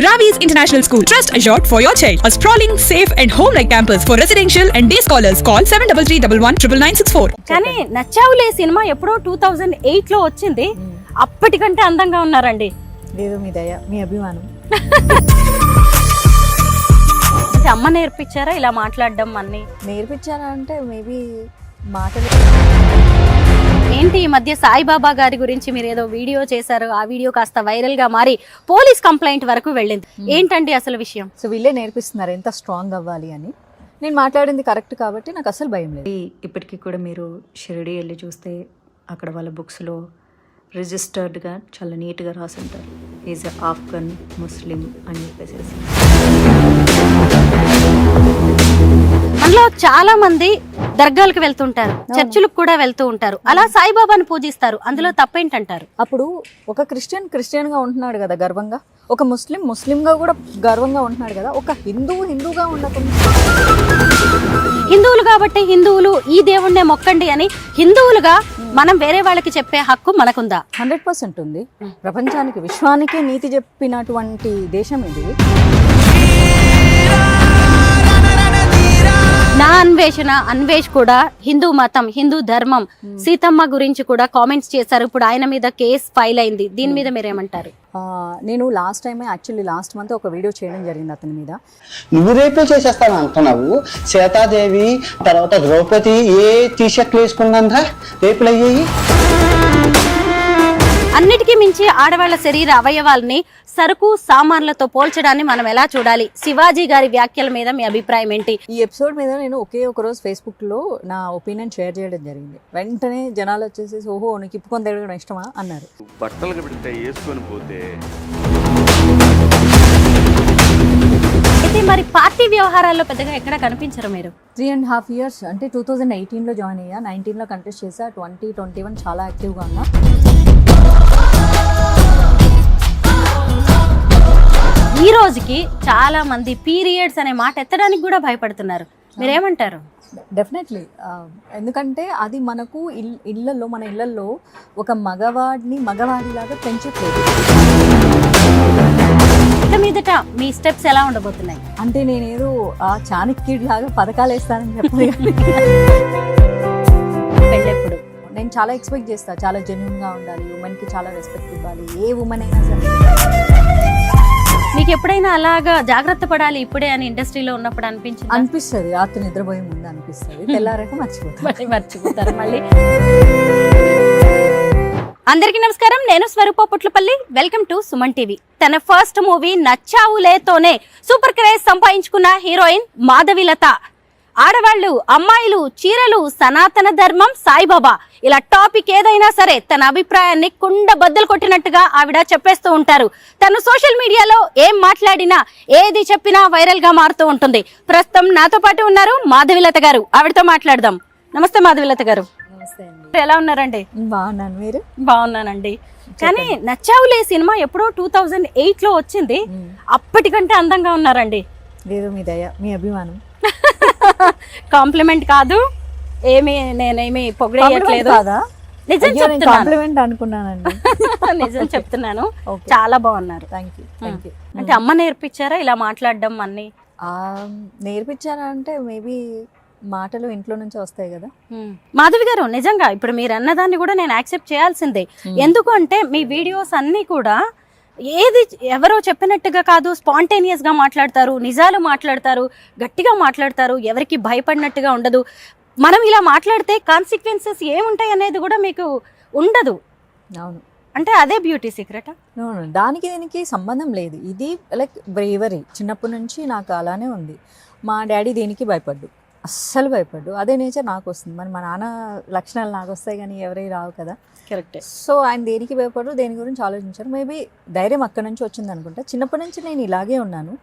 Ravi's International School. Trust assured for your child. A sprawling, safe and home-like campus for residential and day scholars. Call 7331 కానీ Nachavule cinema ఎప్పుడో 2008 లో వచ్చింది. అప్పటికంటే అందంగా ఉన్నారండి. లేదు మీ దయ, మీ అభిమానం. అమ్మ నేర్పించారా ఇలా మాట్లాడడం? అన్ని నేర్పించారా అంటే మేబీ మాటలు. ఏంటి ఈ మధ్య సాయిబాబా గారి గురించి మీరు ఏదో వీడియో చేశారు, ఆ వీడియో కాస్త వైరల్ గా మారి పోలీస్ కంప్లైంట్ వరకు వెళ్ళింది. ఏంటండి అసలు విషయం? సో వీళ్ళే నేర్పిస్తున్నారు ఎంత స్ట్రాంగ్ అవ్వాలి అని. నేను మాట్లాడింది కరెక్ట్ కాబట్టి నాకు అసలు భయం లేదు. ఇప్పటికీ కూడా మీరు షిరిడి వెళ్ళి చూస్తే అక్కడ వాళ్ళ బుక్స్లో రిజిస్టర్డ్గా చాలా నీట్గా రాసి ఉంటారు, ఈజ్ ఆఫ్ఘన్ ముస్లిం అని చెప్పేసి. మనలో చాలా మంది దర్గాలకు వెళ్తుంటారు, చర్చిలకు కూడా వెళ్తూ ఉంటారు, అలా సాయిబాబాను పూజిస్తారు. అందులో తప్పేంటంటారు? అప్పుడు ఒక క్రిస్టియన్ గా ఉంటున్నాడు కదా గర్వంగా, ఒక ముస్లింగా కూడా గర్వంగా ఉంటున్నాడు కదా, ఒక హిందూగా ఉండకుండా. హిందువులు కాబట్టి హిందువులు ఈ దేవుణ్ణే మొక్కండి అని హిందువులుగా మనం వేరే వాళ్ళకి చెప్పే హక్కు మనకుందా? 100% ఉంది. ప్రపంచానికి విశ్వానికే నీతి చెప్పినటువంటి దేశం ఇది. నా అన్వేష్ కూడా హిందూ మతం, హిందూ ధర్మం, సీతమ్మ గురించి కూడా కామెంట్స్ చేశారు. ఇప్పుడు ఆయన మీద కేసు ఫైల్ అయింది. దీని మీద మీరేమంటారు? నేను లాస్ట్ మంత్ ఒక వీడియో చేయడం జరిగింది అతని మీద. నువ్వు రేపే చేసేస్తాను అంటున్నావు. సీతాదేవి తర్వాత ద్రౌపది ఏ టీషర్ట్లు వేసుకున్నాందా రేపులు అయ్యాయి. అన్నిటికీ మించి ఆడవాళ్ల శరీర అవయవాల్ని సరుకు సామాన్లతో పోల్చడాన్ని మనం ఎలా చూడాలి? శివాజీ గారి వ్యాఖ్యల మీద మీ అభిప్రాయం ఏంటి? ఈ ఎపిసోడ్ మీద నేను ఒకే ఒక రోజు ఫేస్బుక్ లో నా ఒపీనియన్ షేర్ చేయడం జరిగింది. వెంటనే జనాలు వచ్చేసి ఓహో నీకు ఇప్పుకొని తిరగడం ఇష్టమా అన్నారు. అయితే మరి పార్టీ వ్యవహారాల్లో పెద్దగా ఎక్కడ కనిపించరు మీరు? 3.5 years అంటే 2018లో జాయిన్ అయ్యా, 19లో కంటెస్ట్ చేసా, 2021 చాలా యాక్టివ్గా ఉన్నా. ఈ రోజుకి చాలా మంది పీరియడ్స్ అనే మాట ఎత్తడానికి కూడా భయపడుతున్నారు. మీరేమంటారు? డెఫినెట్లీ. ఎందుకంటే అది మనకు మన ఇళ్లలో ఒక మగవాడిలాగా పెంచట్లేదు. ఇక మీదట మీ స్టెప్స్ ఎలా ఉండబోతున్నాయి? అంటే నేనేదో చాణక్యుడి లాగా పథకాలు వేస్తానని చెప్పలేదు. పెళ్ళెప్పుడు నేను చాలా ఎక్స్పెక్ట్ చేస్తా, చాలా జెన్యూన్గా ఉండాలి, ఉమెన్కి చాలా రెస్పెక్ట్ ఇవ్వాలి, ఏ ఉమెన్ అయినా సరే. మీకు ఎప్పుడైనా అలాగా జాగ్రత్త పడాలి ఇప్పుడే అని ఇండస్ట్రీలో ఉన్నప్పుడు అనిపిస్తుంది. రాత్రి నిద్రపోయే ముందు అనిపిస్తుంది, తెల్లారాక మర్చిపోతారు మళ్ళీ. అందరికీ నమస్కారం, నేను Swaroopa Putlapalli. Welcome to Suman TV. తన ఫస్ట్ మూవీ నచ్చావులేతోనే సూపర్ క్రేజ్ సంపాదించుకున్న హీరోయిన్ మాధవిలత. ఆడవాళ్లు, అమ్మాయిలు, చీరలు, సనాతన ధర్మం, సాయిబాబా, ఇలా టాపిక్ ఏదైనా సరే తన అభిప్రాయాన్ని కుండ బద్దలు కొట్టినట్టుగా ఆవిడ చెప్పేస్తూ ఉంటారు. తను సోషల్ మీడియాలో ఏం మాట్లాడినా, ఏది చెప్పినా వైరల్ గా మారుతూ ఉంటుంది. ప్రస్తుతం నాతో పాటు ఉన్నారు మాధవిలత గారు. ఆవిడతో మాట్లాడదాం. నమస్తే మాధవిలత గారు. నమస్తే అండి. ఎలా ఉన్నారండి? బాగున్నాను, మీరు? బాగున్నానండి. కానీ నచ్చావులే సినిమా ఎప్పుడో 2008 లో వచ్చింది. అప్పటికంటే అందంగా ఉన్నారండి. లేదు మీ దయ, మీ అభిమానం. కాంప్లిమెంట్ కాదు, నేనేమి పొగిడేయట్లేదు. నిజం కాంప్లిమెంట్ అనుకున్నానండి. నిజం చెప్తున్నాను, చాలా బాగున్నారు. Thank you. అంటే అమ్మ నేర్పించారా ఇలా మాట్లాడడం? అన్ని నేర్పించారా అంటే మేబీ మాటలు ఇంట్లో నుంచి వస్తాయి కదా. మాధవి గారు, నిజంగా ఇప్పుడు మీరు అన్నదాన్ని కూడా నేను యాక్సెప్ట్ చేయాల్సిందే. ఎందుకు అంటే మీ వీడియోస్ అన్ని కూడా ఏది ఎవరో చెప్పినట్టుగా కాదు, స్పాంటేనియస్ గా మాట్లాడతారు, నిజాలు మాట్లాడతారు, గట్టిగా మాట్లాడతారు, ఎవరికి భయపడినట్టుగా ఉండదు. మనం ఇలా మాట్లాడితే కాన్సిక్వెన్సెస్ ఏముంటాయి అనేది కూడా మీకు ఉండదు. అవును, అంటే అదే బ్యూటీ సీక్రెట్. దానికి దీనికి సంబంధం లేదు. ఇది లైక్ బ్రేవరీ. చిన్నప్పటి నుంచి నాకు అలానే ఉంది. మా డాడీ దేనికి భయపడ్డు, అస్సలు భయపడ్డు. అదే నేచర్ నాకు వస్తుంది. మరి మా నాన్న లక్షణాలు నాకు వస్తాయి కానీ ఎవరై రావు కదా. కరెక్ట్. సో ఆయన దేనికి భయపడరు, దేని గురించి ఆలోచించారు. మేబీ ధైర్యం అక్కడి నుంచి వచ్చింది అనుకుంటా. చిన్నప్పటి నుంచి నేను ఇలాగే ఉన్నాను.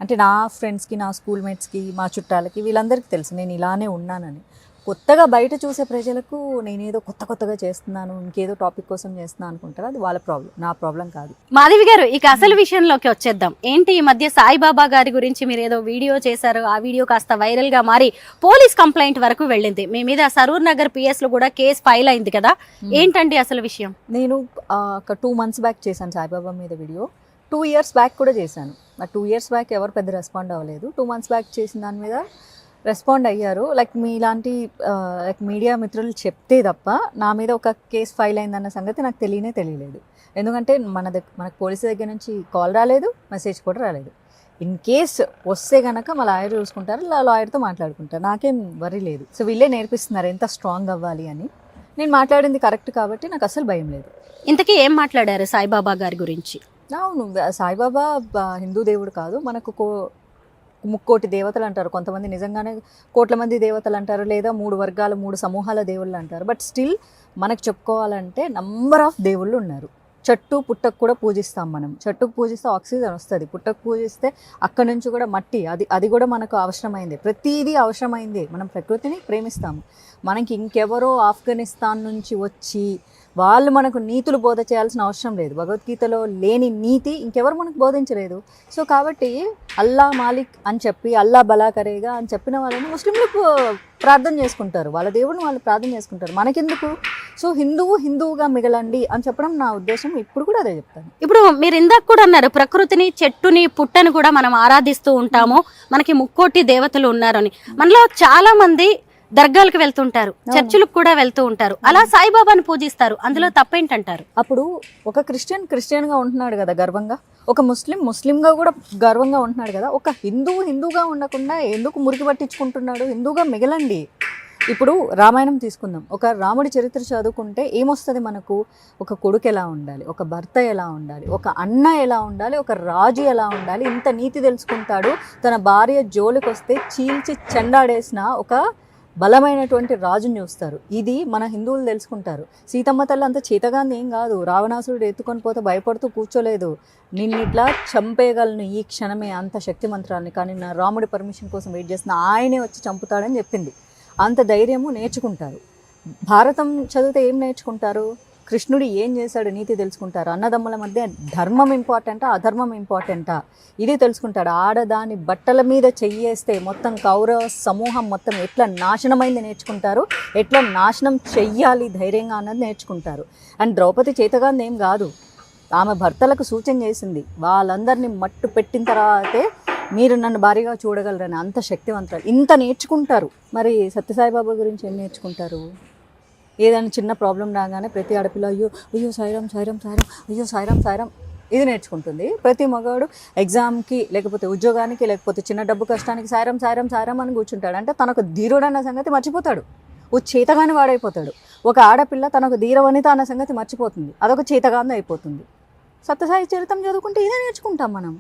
అంటే నా ఫ్రెండ్స్కి, నా స్కూల్ మేట్స్కి, మా చుట్టాలకి, వీళ్ళందరికీ తెలుసు నేను ఇలానే ఉన్నానని. కొత్తగా బయట చూసే ప్రజలకు నేనేదో కొత్తగా చేస్తున్నాను, ఇంకేదో టాపిక్ కోసం చేస్తున్నాను అనుకుంటారు. అది వాళ్ళ ప్రాబ్లం, నా ప్రాబ్లం కాదు. మాధవి గారు, ఇక అసలు విషయంలోకి వచ్చేద్దాం. ఏంటి ఈ మధ్య సాయిబాబా గారి గురించి మీరు ఏదో వీడియో చేశారు, ఆ వీడియో కాస్త వైరల్ గా మారి పోలీస్ కంప్లైంట్ వరకు వెళ్ళింది. మీ మీద సరూర్ నగర్ PS లో కూడా కేసు ఫైల్ అయింది కదా. ఏంటండి అసలు విషయం? నేను ఒక 2 months బ్యాక్ చేశాను సాయిబాబా మీద వీడియో. 2 years బ్యాక్ కూడా చేశాను. ఆ 2 years బ్యాక్ ఎవరు పెద్ద రెస్పాండ్ అవ్వలేదు. 2 months బ్యాక్ చేసిన దాని మీద రెస్పాండ్ అయ్యారు. లైక్ మీలాంటి లైక్ మీడియా మిత్రులు చెప్తే తప్ప నా మీద ఒక కేసు ఫైల్ అయిందన్న సంగతి నాకు తెలియలేదు. ఎందుకంటే మనకు పోలీసు దగ్గర నుంచి కాల్ రాలేదు, మెసేజ్ కూడా రాలేదు. ఇన్ కేస్ వస్తే కనుక మా లాయర్ చూసుకుంటారు, లాయర్తో మాట్లాడుకుంటారు, నాకేం వరీ లేదు. సో వీళ్ళే నేర్పిస్తున్నారు ఎంత స్ట్రాంగ్ అవ్వాలి అని. నేను మాట్లాడింది కరెక్ట్ కాబట్టి నాకు అసలు భయం లేదు. ఇంతకీ ఏం మాట్లాడారు సాయిబాబా గారి గురించి? అవును, సాయిబాబా హిందూ దేవుడు కాదు, మనకు ముక్కోటి దేవతలు అంటారు, కొంతమంది నిజంగానే కోట్ల మంది దేవతలు అంటారు, లేదా 3 వర్గాలు 3 సమూహాల దేవుళ్ళు అంటారు. బట్ స్టిల్ మనకు చెప్పుకోవాలంటే నంబర్ ఆఫ్ దేవుళ్ళు ఉన్నారు. చెట్టు పుట్టకు కూడా పూజిస్తాం మనం. చెట్టుకు పూజిస్తే ఆక్సిజన్ వస్తుంది, పుట్టకు పూజిస్తే అక్కడి నుంచి కూడా మట్టి, అది కూడా మనకు అవసరమైంది. ప్రతిదీ అవసరమైంది. మనం ప్రకృతిని ప్రేమిస్తాము. మనకి ఇంకెవరో ఆఫ్ఘనిస్తాన్ నుంచి వచ్చి వాళ్ళు మనకు నీతులు బోధ చేయాల్సిన అవసరం లేదు. భగవద్గీతలో లేని నీతి ఇంకెవరు మనకు బోధించలేదు. సో కాబట్టి అల్లా మాలిక్ అని చెప్పి, అల్లా బలా కరేగా అని చెప్పిన వాళ్ళని ముస్లింలు ప్రార్థన చేసుకుంటారు, వాళ్ళ దేవుడిని వాళ్ళు ప్రార్థన చేసుకుంటారు. మనకెందుకు? సో హిందువుగా మిగలండి అని చెప్పడం నా ఉద్దేశం. ఇప్పుడు కూడా అదే చెప్తాను. ఇప్పుడు మీరు ఇందాక కూడా అన్నారు, ప్రకృతిని, చెట్టుని, పుట్టని కూడా మనం ఆరాధిస్తూ ఉంటాము, మనకి ముక్కోటి దేవతలు ఉన్నారని. మనలో చాలా మంది దర్గాలకు వెళ్తుంటారు, చర్చిలకు కూడా వెళ్తూ ఉంటారు, అలా సాయిబాబాని పూజిస్తారు. అందులో తప్పేంటంటారు? అప్పుడు ఒక క్రిస్టియన్గా ఉంటున్నాడు కదా గర్వంగా, ఒక ముస్లింగా కూడా గర్వంగా ఉంటున్నాడు కదా. ఒక హిందూగా ఉండకుండా ఎందుకు మురికి పట్టించుకుంటున్నాడు? హిందూగా మిగలండి. ఇప్పుడు రామాయణం తీసుకుందాం. ఒక రాముడి చరిత్ర చదువుకుంటే ఏమొస్తుంది మనకు? ఒక కొడుకు ఎలా ఉండాలి, ఒక భర్త ఎలా ఉండాలి, ఒక అన్న ఎలా ఉండాలి, ఒక రాజు ఎలా ఉండాలి, ఇంత నీతి తెలుసుకుంటాడు. తన భార్య జోలికి వస్తే చీల్చి చెండాడేసిన ఒక బలమైనటువంటి రాజుని చూస్తారు. ఇది మన హిందువులు తెలుసుకుంటారు. సీతమ్మ తల్లి అంత చేతగాంది ఏం కాదు. రావణాసురుడు ఎత్తుకొని పోతే భయపడుతూ కూర్చోలేదు. నిన్నిట్లా చంపేయగలను ఈ క్షణమే, అంత శక్తిమంత్రాన్ని. కానీ నా రాముడి పర్మిషన్ కోసం వెయిట్ చేసిన ఆయనే వచ్చి చంపుతాడని చెప్పింది. అంత ధైర్యము నేర్చుకుంటారు. భారతం చదివితే ఏం నేర్చుకుంటారు? కృష్ణుడు ఏం చేశాడు నీతి తెలుసుకుంటారు. అన్నదమ్ముల మధ్య ధర్మం ఇంపార్టెంటా, అధర్మం ఇంపార్టెంటా, ఇది తెలుసుకుంటాడు. ఆడదాని బట్టల మీద చెయ్యేస్తే మొత్తం కౌరవ సమూహం మొత్తం ఎట్లా నాశనమైంది నేర్చుకుంటారు, ఎట్లా నాశనం చెయ్యాలి ధైర్యంగా అన్నది నేర్చుకుంటారు. అండ్ ద్రౌపది చేతగాంది ఏం కాదు, ఆమె భర్తలకు సూచన చేసింది. వాళ్ళందరినీ మట్టు పెట్టిన తర్వాతే మీరు నన్ను భారీగా చూడగలరని. అంత శక్తివంతులు ఇంత నేర్చుకుంటారు. మరి సత్యసాయిబాబా గురించి ఏం నేర్చుకుంటారు? ఏదైనా చిన్న ప్రాబ్లం రాగానే ప్రతి ఆడపిల్ల అయ్యో సాయిరాం అయ్యో సాయిరాం ఇది నేర్చుకుంటుంది. ప్రతి మగవాడు ఎగ్జామ్కి లేకపోతే ఉద్యోగానికి లేకపోతే చిన్న డబ్బు కష్టానికి సాయిరాం అని కూర్చుంటాడు. అంటే తనకు ధీరుడు అన్న సంగతి మర్చిపోతాడు, ఓ చేతగాని వాడైపోతాడు. ఒక ఆడపిల్ల తనకు ధీరవనిత అన్న సంగతి మర్చిపోతుంది, అదొక చేతగాని అయిపోతుంది. సత్యసాయి చరిత్రం చదువుకుంటే ఇదే నేర్చుకుంటాం మనం.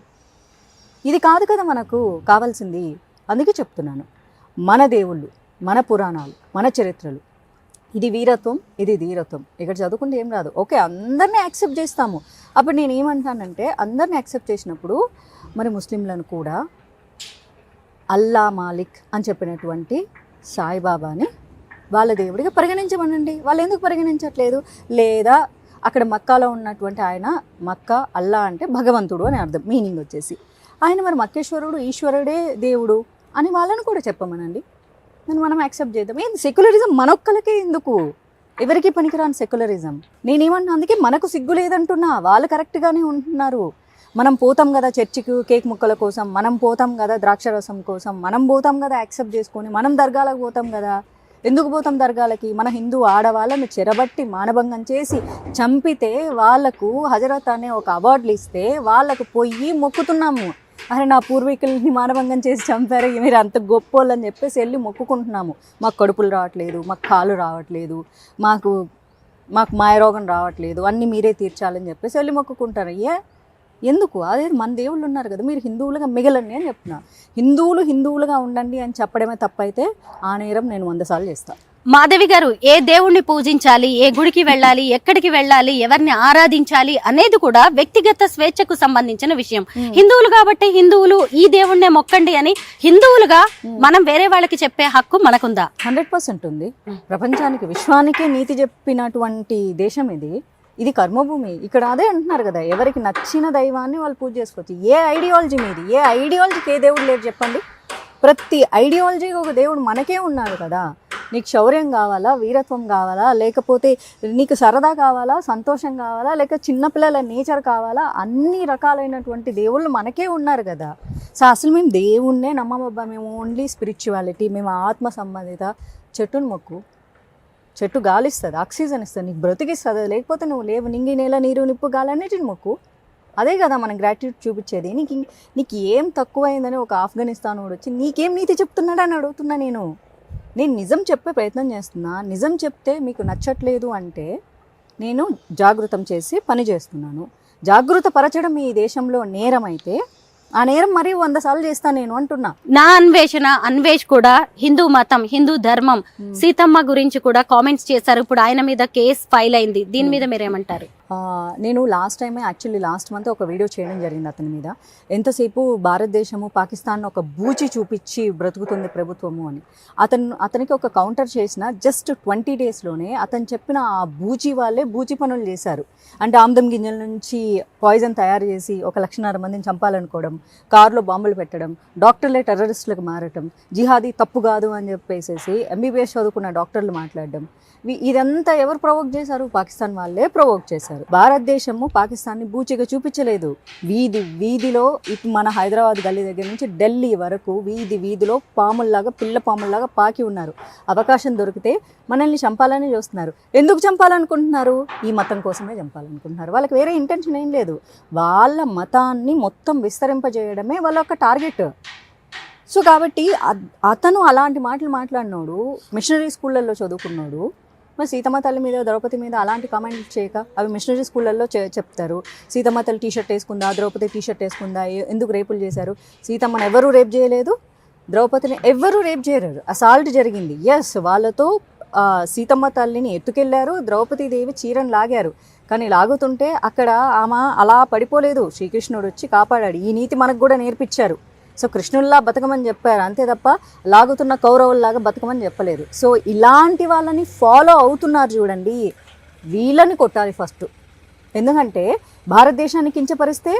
ఇది కాదు కదా మనకు కావాల్సింది. అందుకే చెప్తున్నాను, మన దేవుళ్ళు, మన పురాణాలు, మన చరిత్రలు, ఇది వీరత్వం, ఇది ధీరత్వం. ఇక్కడ చదువుకుంటే ఏం రాదు. ఓకే, అందరినీ యాక్సెప్ట్ చేస్తాము. అప్పుడు నేను ఏమంటానంటే, అందరినీ యాక్సెప్ట్ చేసినప్పుడు మరి ముస్లింలను కూడా అల్లా మాలిక్ అని చెప్పినటువంటి సాయిబాబాని వాళ్ళ దేవుడిగా పరిగణించమనండి. వాళ్ళు ఎందుకు పరిగణించట్లేదు? లేదా అక్కడ మక్కాలో ఉన్నటువంటి ఆయన, మక్కా అల్లా అంటే భగవంతుడు అని అర్థం, మీనింగ్ వచ్చేసి. ఆయన మరి మక్కేశ్వరుడు, ఈశ్వరుడే దేవుడు అని వాళ్ళని కూడా చెప్పమనండి. మనం యాక్సెప్ట్ చేద్దాం. ఏంది సెక్యులరిజం మనొక్కలకే ఎందుకు? ఎవరికి పనికిరాని సెక్యులరిజం. నేనేమన్నా అందుకే మనకు సిగ్గు లేదంటున్నా, వాళ్ళు కరెక్ట్గానే ఉంటున్నారు. మనం పోతాం కదా చర్చికి కేక్ ముక్కల కోసం, మనం పోతాం కదా ద్రాక్షరసం కోసం, మనం పోతాం కదా యాక్సెప్ట్ చేసుకొని, మనం దర్గాలకు పోతాం కదా. ఎందుకు పోతాం దర్గాలకి? మన హిందూ ఆడవాళ్ళను చెరబట్టి మానభంగం చేసి చంపితే వాళ్లకు హజరత్ అనే ఒక అవార్డులు ఇస్తే వాళ్ళకు పోయి మొక్కుతున్నాము. అరే నా పూర్వీకుల్ని మానభంగం చేసి చంపారు, మీరు అంత గొప్పోళ్ళు అని చెప్పేసి వెళ్ళి మొక్కుకుంటున్నాము. మాకు కడుపులు రావట్లేదు, మాకు కాళ్ళు రావట్లేదు, మాకు మాయరోగం రావట్లేదు, అన్నీ మీరే తీర్చాలని చెప్పేసి వెళ్ళి మొక్కుకుంటారు. ఎందుకు? అదే మన దేవుళ్ళు ఉన్నారు కదా, మీరు హిందువులుగా మిగలండి అని చెప్తున్నా. హిందువులుగా ఉండండి అని చెప్పడమే తప్పైతే ఆ నేరం నేను 100 సార్లు చేస్తాను. మాధవి గారు, ఏ దేవుణ్ణి పూజించాలి, ఏ గుడికి వెళ్ళాలి, ఎక్కడికి వెళ్ళాలి, ఎవరిని ఆరాధించాలి అనేది కూడా వ్యక్తిగత స్వేచ్ఛకు సంబంధించిన విషయం. హిందువులు కాబట్టి హిందువులు ఈ దేవుణ్ణే మొక్కండి అని హిందువులుగా మనం వేరే వాళ్ళకి చెప్పే హక్కు మనకుందా? 100% ఉంది. ప్రపంచానికి, విశ్వానికే నీతి చెప్పినటువంటి దేశం ఇది. ఇది కర్మభూమి. ఇక్కడ అదే అంటున్నారు కదా, ఎవరికి నచ్చిన దైవాన్ని వాళ్ళు పూజ చేసుకోవచ్చు. ఏ ఐడియాలజీ మీది? ఏ ఐడియాలజీకి ఏ దేవుడు లేరు చెప్పండి? ప్రతి ఐడియాలజీకి ఒక దేవుడు మనకే ఉన్నారు కదా. నీకు శౌర్యం కావాలా, వీరత్వం కావాలా, లేకపోతే నీకు సరదా కావాలా, సంతోషం కావాలా, లేక చిన్నపిల్లల నేచర్ కావాలా, అన్ని రకాలైనటువంటి దేవుళ్ళు మనకే ఉన్నారు కదా. సో అసలు మేము దేవుణ్ణే నమ్మమబ్బా, మేము ఓన్లీ స్పిరిచువాలిటీ, మేము ఆత్మ సంబంధిత. చెట్టును మొక్కు, చెట్టు గాలిస్తుంది, ఆక్సిజన్ ఇస్తుంది, నీకు బ్రతికిస్తుంది. లేకపోతే నువ్వు లేవు. నింగి నేల నీరు నిప్పు గాలి అన్నిటిని మొక్కు. అదే కదా మనం గ్రాట్యూడ్ చూపించేది. నీకు ఏం తక్కువైందని ఒక ఆఫ్ఘనిస్తాన్ వాడు వచ్చి నీకేం నీతి చెప్తున్నాడు అని అడుగుతున్నా. నేను నిజం చెప్పే ప్రయత్నం చేస్తున్నా. నిజం చెప్తే మీకు నచ్చట్లేదు అంటే నేను జాగృతం చేసి పని చేస్తున్నాను. జాగృత పరచడం ఈ దేశంలో నేరం అయితే ఆ నేరం మరి 100 సార్లు చేస్తాను నేను అంటున్నా. నా అన్వేష్ కూడా హిందూ మతం, హిందూ ధర్మం, సీతమ్మ గురించి కూడా కామెంట్స్ చేశారు. ఇప్పుడు ఆయన మీద కేసు ఫైల్ అయింది. దీని మీద మీరేమంటారు? నేను లాస్ట్ మంత్ ఒక వీడియో చేయడం జరిగింది అతని మీద. ఎంతసేపు భారతదేశము పాకిస్తాన్ ఒక బూచి చూపించి బ్రతుకుతుంది ప్రభుత్వము అని. అతనికి ఒక కౌంటర్ చేసిన జస్ట్ 20 డేస్లోనే అతను చెప్పిన ఆ బూచి వాళ్ళే బూచి పనులు చేశారు. అంటే ఆమ్దం గింజల నుంచి పాయిజన్ తయారు చేసి 1,00,000 మందిని చంపాలనుకోవడం, కారులో బాంబులు పెట్టడం, డాక్టర్లే టెర్రరిస్టులకు మారటం, జిహాదీ తప్పు కాదు అని చెప్పేసి ఎంబీబీఎస్ చదువుకున్న డాక్టర్లు మాట్లాడడం. ఇదంతా ఎవరు ప్రొవోక్ చేశారు? పాకిస్తాన్ వాళ్ళే ప్రొవోక్ చేశారు. భారతదేశము పాకిస్తాన్ని బూచిగా చూపించలేదు. వీధిలో ఇటు మన హైదరాబాద్ గల్లీ దగ్గర నుంచి ఢిల్లీ వరకు వీధిలో పిల్ల పాముల్లాగా పాకి ఉన్నారు. అవకాశం దొరికితే మనల్ని చంపాలని చూస్తున్నారు. ఎందుకు చంపాలనుకుంటున్నారు? ఈ మతం కోసమే చంపాలనుకుంటున్నారు. వాళ్ళకి వేరే ఇంటెన్షన్ ఏం లేదు. వాళ్ళ మతాన్ని మొత్తం విస్తరింపజేయడమే వాళ్ళ ఒక టార్గెట్. సో కాబట్టి అతను అలాంటి మాటలు మాట్లాడినోడు, మిషనరీ స్కూళ్ళల్లో చదువుకున్నాడు. మరి సీతమ్మ తల్లి మీద, ద్రౌపది మీద అలాంటి కామెంట్లు చేయక, అవి మిషనరీ స్కూళ్ళల్లో చెప్తారు. సీతమ్మ తల్లి టీషర్ట్ వేసుకుందా, ద్రౌపది టీషర్ట్ వేసుకుందా, ఎందుకు రేపులు చేశారు? సీతమ్మని ఎవరూ రేప్ చేయలేదు, ద్రౌపదిని ఎవరూ రేప్ చేయలేరు. అసాల్ట్ జరిగింది. ఎస్, వాళ్ళతో సీతమ్మ తల్లిని ఎత్తుకెళ్లారు, ద్రౌపదీదేవి చీరను లాగారు. కానీ లాగుతుంటే అక్కడ ఆమె అలా పడిపోలేదు. శ్రీకృష్ణుడు వచ్చి కాపాడాడు. ఈ నీతి మనకు కూడా నేర్పించారు. సో కృష్ణుల్లా బతకమని చెప్పారు అంతే తప్ప లాగుతున్న కౌరవుల్లాగా బతకమని చెప్పలేదు. సో ఇలాంటి వాళ్ళని ఫాలో అవుతున్నారు చూడండి, వీళ్ళని కొట్టాలి ఫస్ట్. ఎందుకంటే భారతదేశాన్ని కించపరిస్తే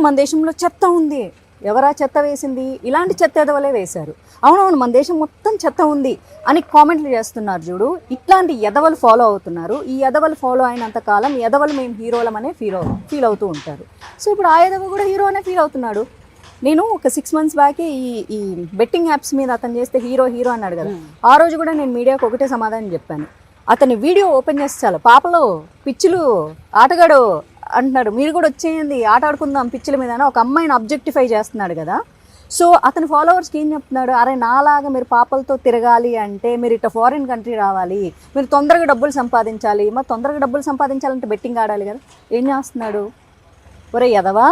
మన దేశంలో చెత్త ఉంది, ఎవరా చెత్త వేసింది? ఇలాంటి చెత్త ఎదవలే వేశారు. అవునవును, మన దేశం మొత్తం చెత్త ఉంది అని కామెంట్లు చేస్తున్నారు చూడు. ఇట్లాంటి ఎదవలు ఫాలో అవుతున్నారు. ఈ ఎదవలు ఫాలో అయినంత కాలం ఎదవలు మేము హీరోలమనే ఫీల్ అవుతూ ఉంటారు. సో ఇప్పుడు ఆ ఎదవ కూడా హీరో అనే ఫీల్ అవుతున్నాడు. నేను ఒక 6 months బ్యాకే ఈ బెట్టింగ్ యాప్స్ మీద అతను చేస్తే హీరో అన్నాడు కదా. ఆ రోజు కూడా నేను మీడియాకు ఒకటే సమాధానం చెప్పాను. అతని వీడియో ఓపెన్ చేస్తే చాలు, పాపలో పిచ్చులు ఆటగాడు అంటున్నాడు, మీరు కూడా వచ్చేయండి ఆట ఆడుకుందాం పిచ్చుల మీద అని ఒక అమ్మాయిని అబ్జెక్టిఫై చేస్తున్నాడు కదా. సో అతని ఫాలోవర్స్కి ఏం చెప్తున్నాడు? అరే నాలాగా మీరు పాపలతో తిరగాలి అంటే మీరు ఇట్లా ఫారిన్ కంట్రీ రావాలి, మీరు తొందరగా డబ్బులు సంపాదించాలి. మరి తొందరగా డబ్బులు సంపాదించాలంటే బెట్టింగ్ ఆడాలి కదా. ఏం చేస్తున్నాడు? ఒరే ఎదవా,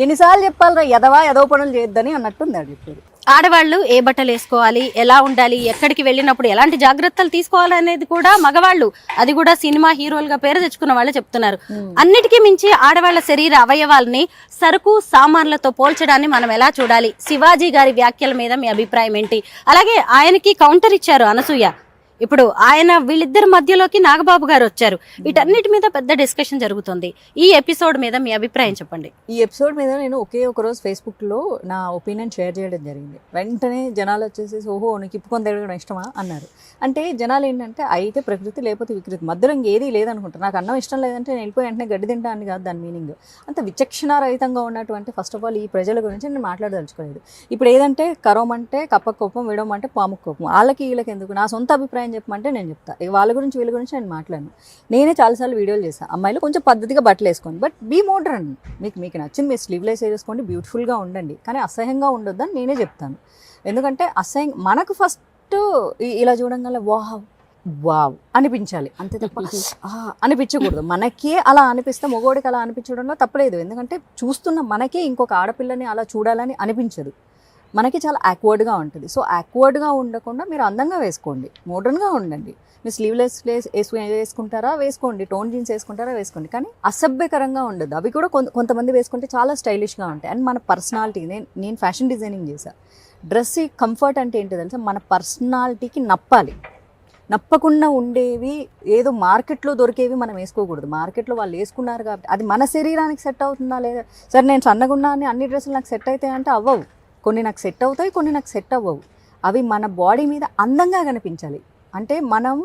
ఎన్నిసార్లు చెప్పాలరా ఎదవ పనులు చేయొద్దని అన్నట్టుంది. అది ఇప్పుడు ఆడవాళ్ళు ఏ బట్టలు వేసుకోవాలి, ఎలా ఉండాలి, ఎక్కడికి వెళ్ళినప్పుడు ఎలాంటి జాగ్రత్తలు తీసుకోవాలి అనేది కూడా మగవాళ్ళు, అది కూడా సినిమా హీరోలుగా పేరు తెచ్చుకున్న వాళ్ళు చెప్తున్నారు. అన్నిటికీ మించి ఆడవాళ్ల శరీర అవయవాల్ని సరుకు సామాన్లతో పోల్చడాన్ని మనం ఎలా చూడాలి? శివాజీ గారి వ్యాఖ్యల మీద మీ అభిప్రాయం ఏంటి? అలాగే ఆయనకి కౌంటర్ ఇచ్చారు అనసూయ. ఇప్పుడు వీళ్ళిద్దరి మధ్యలోకి నాగబాబు గారు వచ్చారు. వీటన్నిటి మీద పెద్ద డిస్కషన్ జరుగుతుంది. ఈ ఎపిసోడ్ మీద మీ అభిప్రాయం చెప్పండి. ఈ ఎపిసోడ్ మీద నేను ఒక రోజు ఫేస్బుక్లో నా ఒపీనియన్ షేర్ చేయడం జరిగింది. వెంటనే జనాలు వచ్చేసి ఓహో నీకు ఇప్పుకొని తిరగడం ఇష్టమా అన్నారు. అంటే జనాలు ఏంటంటే అయితే ప్రకృతి లేకపోతే వికృతి, మధ్యలో ఇంకేదీ లేదనుకుంటారు. నాకు అన్నం ఇష్టం లేదంటే నేను వెళ్ళిపోయి వెంటనే గడ్డి తింటా అని కాదు దాని మీనింగ్. అంత విచక్షణారహితంగా ఉన్నటువంటి ఫస్ట్ ఆఫ్ ఆల్ ఈ ప్రజల గురించి నేను మాట్లాడదలుచుకోలేదు. ఇప్పుడు ఏదంటే కరోమంటే కప్ప కోపం, విడవమంటే పాము కోపం. వాళ్ళకి వీళ్ళకి ఎందుకు? నా సొంత అభిప్రాయం చెప్పమంటే నేను చెప్తా. వాళ్ళ గురించి వీళ్ళ గురించి నేను మాట్లాడను. నేనే చాలాసార్లు వీడియోలు చేస్తాను. అమ్మాయిలు కొంచెం పద్ధతిగా బట్టలు వేసుకోండి, బట్ బీ మోడ్రన్. మీకు నచ్చింది మీరు స్లీవ్లెస్ వేసుకోండి, బ్యూటిఫుల్గా ఉండండి, కానీ అసహ్యంగా ఉండొద్దని నేనే చెప్తాను. ఎందుకంటే మనకు ఫస్ట్ ఇలా చూడంగానే వావ్ అనిపించాలి అంతే తప్ప అనిపించకూడదు. మనకే అలా అనిపిస్తే మగోడికి అలా అనిపించడంలో తప్పలేదు. ఎందుకంటే చూస్తున్న మనకే ఇంకొక ఆడపిల్లని అలా చూడాలని అనిపించదు. మనకి చాలా యాక్వర్డ్గా ఉంటుంది. సో యాక్వర్డ్గా ఉండకుండా మీరు అందంగా వేసుకోండి, మోడర్న్గా ఉండండి. మీరు స్లీవ్లెస్ వేసుకుంటారా వేసుకోండి, టోన్ జీన్స్ వేసుకుంటారా వేసుకోండి, కానీ అసభ్యకరంగా ఉండదు. అవి కూడా కొంతమంది వేసుకుంటే చాలా స్టైలిష్గా ఉంటాయి. అండ్ మన పర్సనాలిటీ, నేను ఫ్యాషన్ డిజైనింగ్ చేశాను. డ్రెస్ కంఫర్ట్ అంటే ఏంటో తెలుసా? మన పర్సనాలిటీకి నప్పకుండా ఉండేవి, ఏదో మార్కెట్లో దొరికేవి మనం వేసుకోకూడదు. మార్కెట్లో వాళ్ళు వేసుకున్నారు కాబట్టి అది మన శరీరానికి సెట్ అవుతుందా లేదా? సరే నేను సన్నగున్నా అని అన్ని డ్రెస్సులు నాకు సెట్ అవుతాయి అంటే అవ్వవు. కొన్ని నాకు సెట్ అవుతాయి, కొన్ని నాకు సెట్ అవ్వవు. అవి మన బాడీ మీద అందంగా కనిపించాలి. అంటే మనం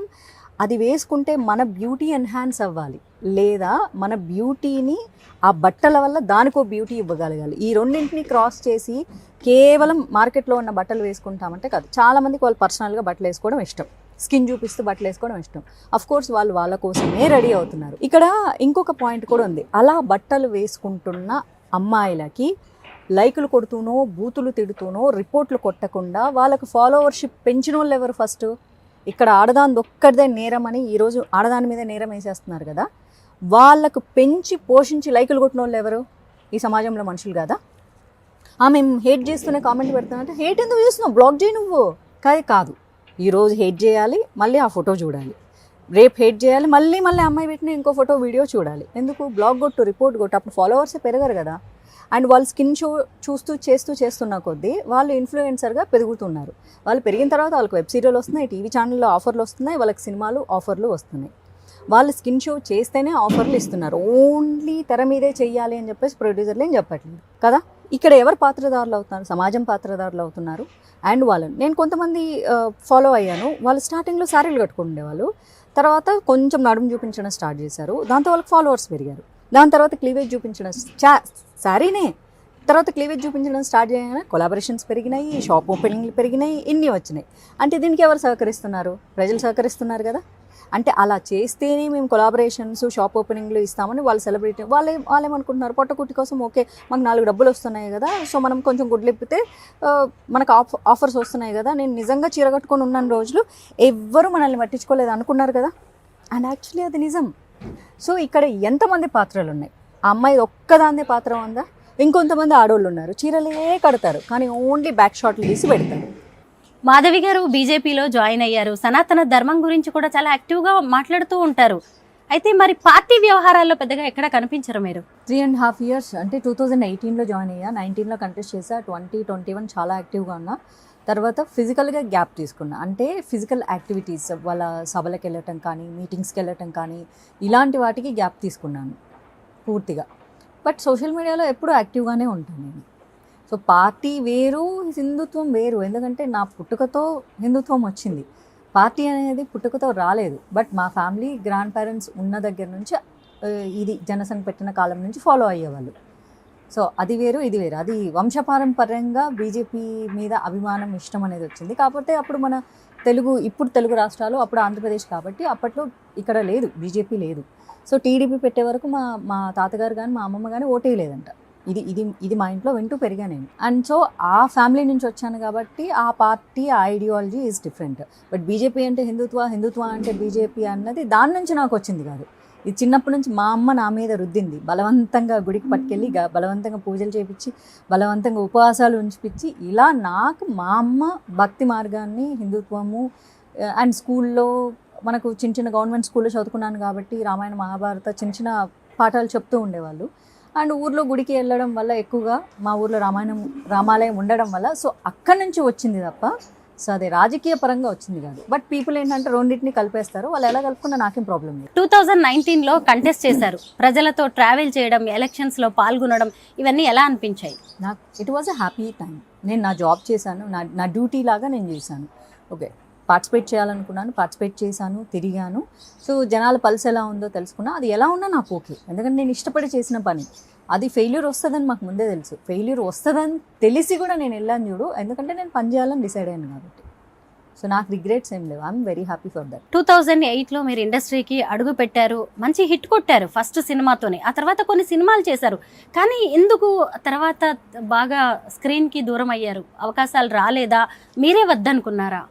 అది వేసుకుంటే మన బ్యూటీ ఎన్హాన్స్ అవ్వాలి, లేదా మన బ్యూటీని ఆ బట్టల వల్ల దానికో బ్యూటీ ఇవ్వగలగాలి. ఈ రెండింటిని క్రాస్ చేసి కేవలం మార్కెట్లో ఉన్న బట్టలు వేసుకుంటామంటే కాదు. చాలామందికి వాళ్ళు పర్సనల్గా బట్టలు వేసుకోవడం ఇష్టం, స్కిన్ చూపిస్తూ బట్టలు వేసుకోవడం ఇష్టం. అఫ్ కోర్స్ వాళ్ళు వాళ్ళ కోసమే రెడీ అవుతున్నారు. ఇక్కడ ఇంకొక పాయింట్ కూడా ఉంది. అలా బట్టలు వేసుకుంటున్న అమ్మాయిలకి లైకులు కొడుతూనో బూతులు తిడుతూనో రిపోర్ట్లు కొట్టకుండా వాళ్ళకు ఫాలోవర్షిప్ పెంచిన వాళ్ళు ఎవరు? ఫస్ట్ ఇక్కడ ఆడదాని ఒక్కడిదే నేరం అని ఈరోజు ఆడదాని మీద నేరం వేసేస్తున్నారు కదా. వాళ్ళకు పెంచి పోషించి లైకులు కొట్టిన వాళ్ళు ఎవరు? ఈ సమాజంలో మనుషులు కాదా? మేము హేట్ చేస్తూనే కామెంట్ పెడుతున్నా, హేట్ ఎందుకు చేస్తున్నావు, బ్లాక్ చేయి నువ్వు. కాదు, ఈరోజు హేట్ చేయాలి, మళ్ళీ ఆ ఫోటో చూడాలి, రేపు హేట్ చేయాలి, మళ్ళీ అమ్మాయి పెట్టిన ఇంకో ఫోటో వీడియో చూడాలి. ఎందుకు? బ్లాక్ కొట్టు, రిపోర్ట్ కొట్టు, అప్పుడు ఫాలోవర్సే పెరగరు కదా. అండ్ వాళ్ళు స్కిన్ షో చేస్తున్న కొద్దీ వాళ్ళు ఇన్ఫ్లుయెన్సర్గా పెరుగుతున్నారు. వాళ్ళు పెరిగిన తర్వాత వాళ్ళకి వెబ్ సీరియల్ వస్తున్నాయి, టీవీ ఛానల్లో ఆఫర్లు వస్తున్నాయి, వాళ్ళకి సినిమాలు ఆఫర్లు వస్తున్నాయి. వాళ్ళు స్కిన్ షో చేస్తేనే ఆఫర్లు ఇస్తున్నారు. ఓన్లీ తెర మీదే చెయ్యాలి అని చెప్పేసి ప్రొడ్యూసర్లు ఏం చెప్పట్లేదు కదా. ఇక్కడ ఎవరు పాత్రదారులు అవుతున్నారు? సమాజం పాత్రదారులు అవుతున్నారు. అండ్ వాళ్ళని నేను కొంతమంది ఫాలో అయ్యాను. వాళ్ళు స్టార్టింగ్లో శారీలు కట్టుకుండేవాళ్ళు, తర్వాత కొంచెం నడుము చూపించడం స్టార్ట్ చేశారు, దాంతో వాళ్ళకి ఫాలోవర్స్ పెరిగారు. దాని తర్వాత క్లీవేజ్ చూపించడం శారీనే తర్వాత క్లీవేజ్ చూపించడం స్టార్ట్ చేయగానే కొలాబరేషన్స్ పెరిగినాయి, షాప్ ఓపెనింగ్లు పెరిగినాయి, ఇన్ని వచ్చినాయి. అంటే దీనికి ఎవరు సహకరిస్తున్నారు? ప్రజలు సహకరిస్తున్నారు కదా. అంటే అలా చేస్తేనే మేము కొలాబరేషన్స్ షాప్ ఓపెనింగ్లు ఇస్తామని వాళ్ళు సెలబ్రిటీ వాళ్ళేమనుకుంటున్నారు, పొట్టకుట్టి కోసం ఓకే మాకు 4 డబ్బులు వస్తున్నాయి కదా, సో మనం కొంచెం గుడ్లు ఇప్పితే మనకు ఆఫర్స్ వస్తున్నాయి కదా, నేను నిజంగా చీర కట్టుకొని ఉన్న రోజులు ఎవ్వరూ మనల్ని పట్టించుకోలేదు అనుకున్నారు కదా. అండ్ యాక్చువల్లీ అది నిజం. సో ఇక్కడ ఎంతమంది పాత్రలు ఉన్నాయి? ఆ అమ్మాయి ఒక్కదాందే పాత్ర ఉందా? ఇంకొంతమంది ఆడోళ్ళు ఉన్నారు, చీరలే కడతారు కానీ ఓన్లీ బ్యాక్ షాట్లు తీసి పెడతారు. మాధవి గారు బీజేపీలో జాయిన్ అయ్యారు, సనాతన ధర్మం గురించి కూడా చాలా యాక్టివ్గా మాట్లాడుతూ ఉంటారు. అయితే మరి పార్టీ వ్యవహారాల్లో పెద్దగా ఎక్కడ కనిపించరు మీరు? 3.5 years అంటే 2018లో జాయిన్ అయ్యా, 19లో కంటెస్ట్ చేసా, 2021 చాలా యాక్టివ్గా ఉన్నా. తర్వాత ఫిజికల్గా గ్యాప్ తీసుకున్నా. అంటే ఫిజికల్ యాక్టివిటీస్, వాళ్ళ సభలకు వెళ్ళటం కానీ, మీటింగ్స్కి వెళ్ళటం కానీ, ఇలాంటి వాటికి గ్యాప్ తీసుకున్నాను పూర్తిగా. బట్ సోషల్ మీడియాలో ఎప్పుడూ యాక్టివ్గానే ఉంటాను నేను. సో పార్టీ వేరు, హిందుత్వం వేరు. ఎందుకంటే నా పుట్టుకతో హిందుత్వం వచ్చింది, పార్టీ అనేది పుట్టుకతో రాలేదు. బట్ మా ఫ్యామిలీ గ్రాండ్ పేరెంట్స్ ఉన్న దగ్గర నుంచి ఇది జనసంఘ్ పెట్టిన కాలం నుంచి ఫాలో అయ్యేవాళ్ళు. సో అది వేరు, ఇది వేరు. అది వంశపారంపర్యంగా బీజేపీ మీద అభిమానం, ఇష్టం అనేది వచ్చింది. కాకపోతే అప్పుడు మన ఇప్పుడు తెలుగు రాష్ట్రాలు, అప్పుడు ఆంధ్రప్రదేశ్ కాబట్టి అప్పట్లో ఇక్కడ లేదు, బీజేపీ లేదు. సో టీడీపీ పెట్టే వరకు మా తాతగారు కానీ మా అమ్మమ్మ కానీ ఓటేయలేదంట. ఇది మా ఇంట్లో వింటూ పెరిగా నేను. అండ్ సో ఆ ఫ్యామిలీ నుంచి వచ్చాను కాబట్టి ఆ పార్టీ, ఆ ideology is different. But BJP అంటే హిందుత్వ అంటే బీజేపీ అన్నది దాని నుంచి నాకు వచ్చింది కాదు. ఇది చిన్నప్పటి నుంచి మా అమ్మ నా మీద రుద్దింది. బలవంతంగా గుడికి పట్టుకెళ్ళి బలవంతంగా పూజలు చేయించి, బలవంతంగా ఉపవాసాలు ఉంచిపించి, ఇలా నాకు మా అమ్మ భక్తి మార్గాన్ని, హిందుత్వము అండ్ స్కూల్లో మనకు చిన్న గవర్నమెంట్ స్కూల్లో చదువుకున్నాను కాబట్టి రామాయణ మహాభారత చిన్న పాఠాలు చెప్తూ ఉండేవాళ్ళు. అండ్ ఊర్లో గుడికి వెళ్ళడం వల్ల ఎక్కువగా మా ఊర్లో రామాలయం ఉండడం వల్ల సో అక్కడి నుంచి వచ్చింది తప్ప సో అది రాజకీయ పరంగా వచ్చింది కాదు. బట్ పీపుల్ ఏంటంటే రెండింటిని కలిపేస్తారు, వాళ్ళు ఎలా కలుపుకున్నా నాకేం ప్రాబ్లం లేదు. 2019లో కంటెస్ట్ చేశారు, ప్రజలతో ట్రావెల్ చేయడం, ఎలక్షన్స్లో పాల్గొనడం, ఇవన్నీ ఎలా అనిపించాయి? నాకు it was a happy time. నేను నా జాబ్ చేశాను, నా డ్యూటీ లాగా నేను చేశాను. ఓకే, పార్టిసిపేట్ చేయాలనుకున్నాను, పార్టిసిపేట్ చేశాను, తిరిగాను. సో జనాల పల్స్ ఎలా ఉందో తెలుసుకున్నా. అది ఎలా ఉన్నా నాకు ఓకే, ఎందుకంటే నేను ఇష్టపడి చేసిన పని. అది ఫెయిల్యూర్ వస్తుందని మాకు ముందే తెలుసు, ఫెయిల్యూర్ వస్తుందని తెలిసి కూడా నేను వెళ్ళాను చూడు, ఎందుకంటే నేను పని చేయాలని డిసైడ్ అయ్యాను కాబట్టి. సో నాకు రిగ్రెట్స్ ఏం లేవు, I'm very happy for that. 2008లో మీరు ఇండస్ట్రీకి అడుగు పెట్టారు, మంచి హిట్ కొట్టారు ఫస్ట్ సినిమాతోనే. ఆ తర్వాత కొన్ని సినిమాలు చేశారు, కానీ ఎందుకు తర్వాత బాగా స్క్రీన్కి దూరం అయ్యారు? అవకాశాలు రాలేదా, మీరే వద్దనుకున్నారా?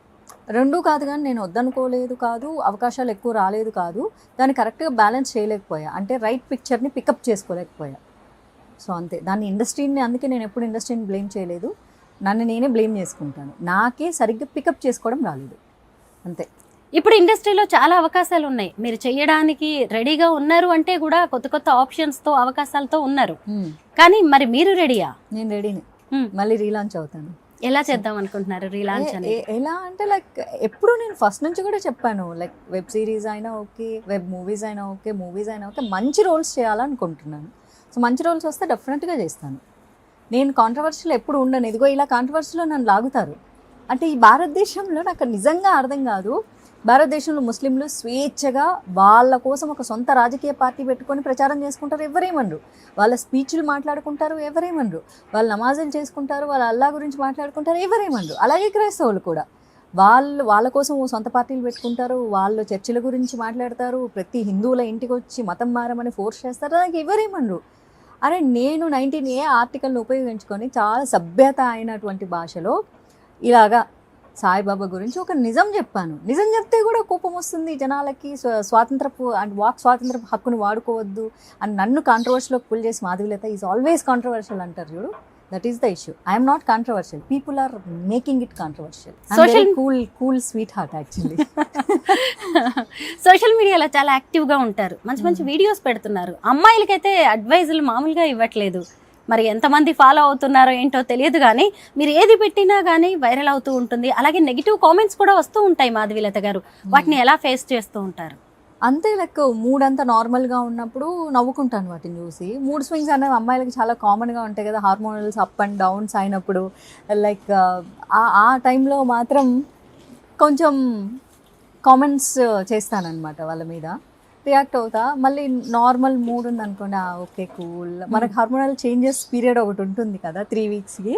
రెండూ కాదు, కానీ నేను వద్దనుకోలేదు కాదు, అవకాశాలు ఎక్కువ రాలేదు కాదు, దాన్ని కరెక్ట్గా బ్యాలెన్స్ చేయలేకపోయా. అంటే రైట్ పిక్చర్ని పికప్ చేసుకోలేకపోయా. సో అంతే, దాన్ని ఇండస్ట్రీని, అందుకే నేను ఎప్పుడు ఇండస్ట్రీని బ్లేమ్ చేయలేదు, నన్ను నేనే బ్లేమ్ చేసుకుంటాను. నాకే సరిగ్గా పికప్ చేసుకోవడం రాలేదు, అంతే. ఇప్పుడు ఇండస్ట్రీలో చాలా అవకాశాలు ఉన్నాయి, మీరు చేయడానికి రెడీగా ఉన్నారు అంటే కూడా కొత్త కొత్త ఆప్షన్స్తో, అవకాశాలతో ఉన్నారు. కానీ మరి మీరు రెడీయా? నేను రెడీని, మళ్ళీ రీలాంచ్ అవుతాను. ఎలా చేద్దాం అనుకుంటున్నారు రీలాంచ్ అని? ఎలా అంటే లైక్ ఎప్పుడు నేను ఫస్ట్ నుంచి కూడా చెప్పాను, లైక్ వెబ్ సిరీస్ అయినా ఓకే, వెబ్ మూవీస్ అయినా ఓకే, మూవీస్ అయినా ఓకే, మంచి రోల్స్ చేయాలనుకుంటున్నాను. సో మంచి రోల్స్ వస్తే డెఫినెట్గా చేస్తాను. నేను కాంట్రవర్సీలో ఎప్పుడు ఉండను. ఇదిగో ఇలా కాంట్రవర్సీలో నన్ను లాగుతారు, అంటే ఈ భారతదేశంలో నాకు నిజంగా అర్థం కాదు. భారతదేశంలో ముస్లింలు స్వేచ్ఛగా వాళ్ళ కోసం ఒక సొంత రాజకీయ పార్టీ పెట్టుకొని ప్రచారం చేసుకుంటారు, ఎవరేమనరు. వాళ్ళ స్పీచ్లు మాట్లాడుకుంటారు, ఎవరేమనరు. వాళ్ళు నమాజులు చేసుకుంటారు, వాళ్ళ అల్లా గురించి మాట్లాడుకుంటారు, ఎవరేమనరు. అలాగే క్రైస్తవులు కూడా వాళ్ళ కోసం సొంత పార్టీలు పెట్టుకుంటారు, వాళ్ళు చర్చిల గురించి మాట్లాడతారు, ప్రతి హిందువుల ఇంటికి వచ్చి మతం మారమని ఫోర్స్ చేస్తారు, అలాగే ఎవరేమనరు. అరే నేను 19A ఆర్టికల్ని ఉపయోగించుకొని చాలా సభ్యత అయినటువంటి భాషలో ఇలాగా సాయిబాబా గురించి ఒక నిజం చెప్పాను. నిజం చెప్తే కూడా కోపం వస్తుంది జనాలకి. స్వాతంత్రపు అండ్ వాక్ స్వాతంత్రపు హక్కును వాడుకోవద్దు అని నన్ను కాంట్రవర్షియల్లోకి పుల్ చేసి మాధవీలత ఈజ్ ఆల్వేస్ కాంట్రవర్షియల్ అంటారు చూడు. That is the issue. I'm not controversial, people are making it controversial. Cool sweetheart actually. Social మీడియాలో చాలా యాక్టివ్గా ఉంటారు, మంచి మంచి వీడియోస్ పెడుతున్నారు. అమ్మాయిలకైతే అడ్వైజులు మామూలుగా ఇవ్వట్లేదు. మరి ఎంతమంది ఫాలో అవుతున్నారో ఏంటో తెలియదు, కానీ మీరు ఏది పెట్టినా కానీ వైరల్ అవుతూ ఉంటుంది. అలాగే నెగిటివ్ కామెంట్స్ కూడా వస్తూ ఉంటాయి. మాధవీలత గారు వాటిని ఎలా ఫేస్ చేస్తూ ఉంటారు? అంతే, లైక్ మూడ్ అంతా నార్మల్గా ఉన్నప్పుడు నవ్వుకుంటాను వాటిని చూసి. మూడ్ స్వింగ్స్ అనేవి అమ్మాయిలకి చాలా కామన్గా ఉంటాయి కదా, హార్మోనల్స్ అప్ అండ్ డౌన్స్ అయినప్పుడు. లైక్ ఆ టైంలో మాత్రం కొంచెం కామెంట్స్ చేస్తానన్నమాట, వాళ్ళ మీద రియాక్ట్ అవుతా. మళ్ళీ నార్మల్ మూడ్ ఉంది అనుకోండి, ఓకే కూల్. మనకు హార్మోనల్ చేంజెస్ పీరియడ్ ఒకటి ఉంటుంది కదా 3 వీక్స్కి.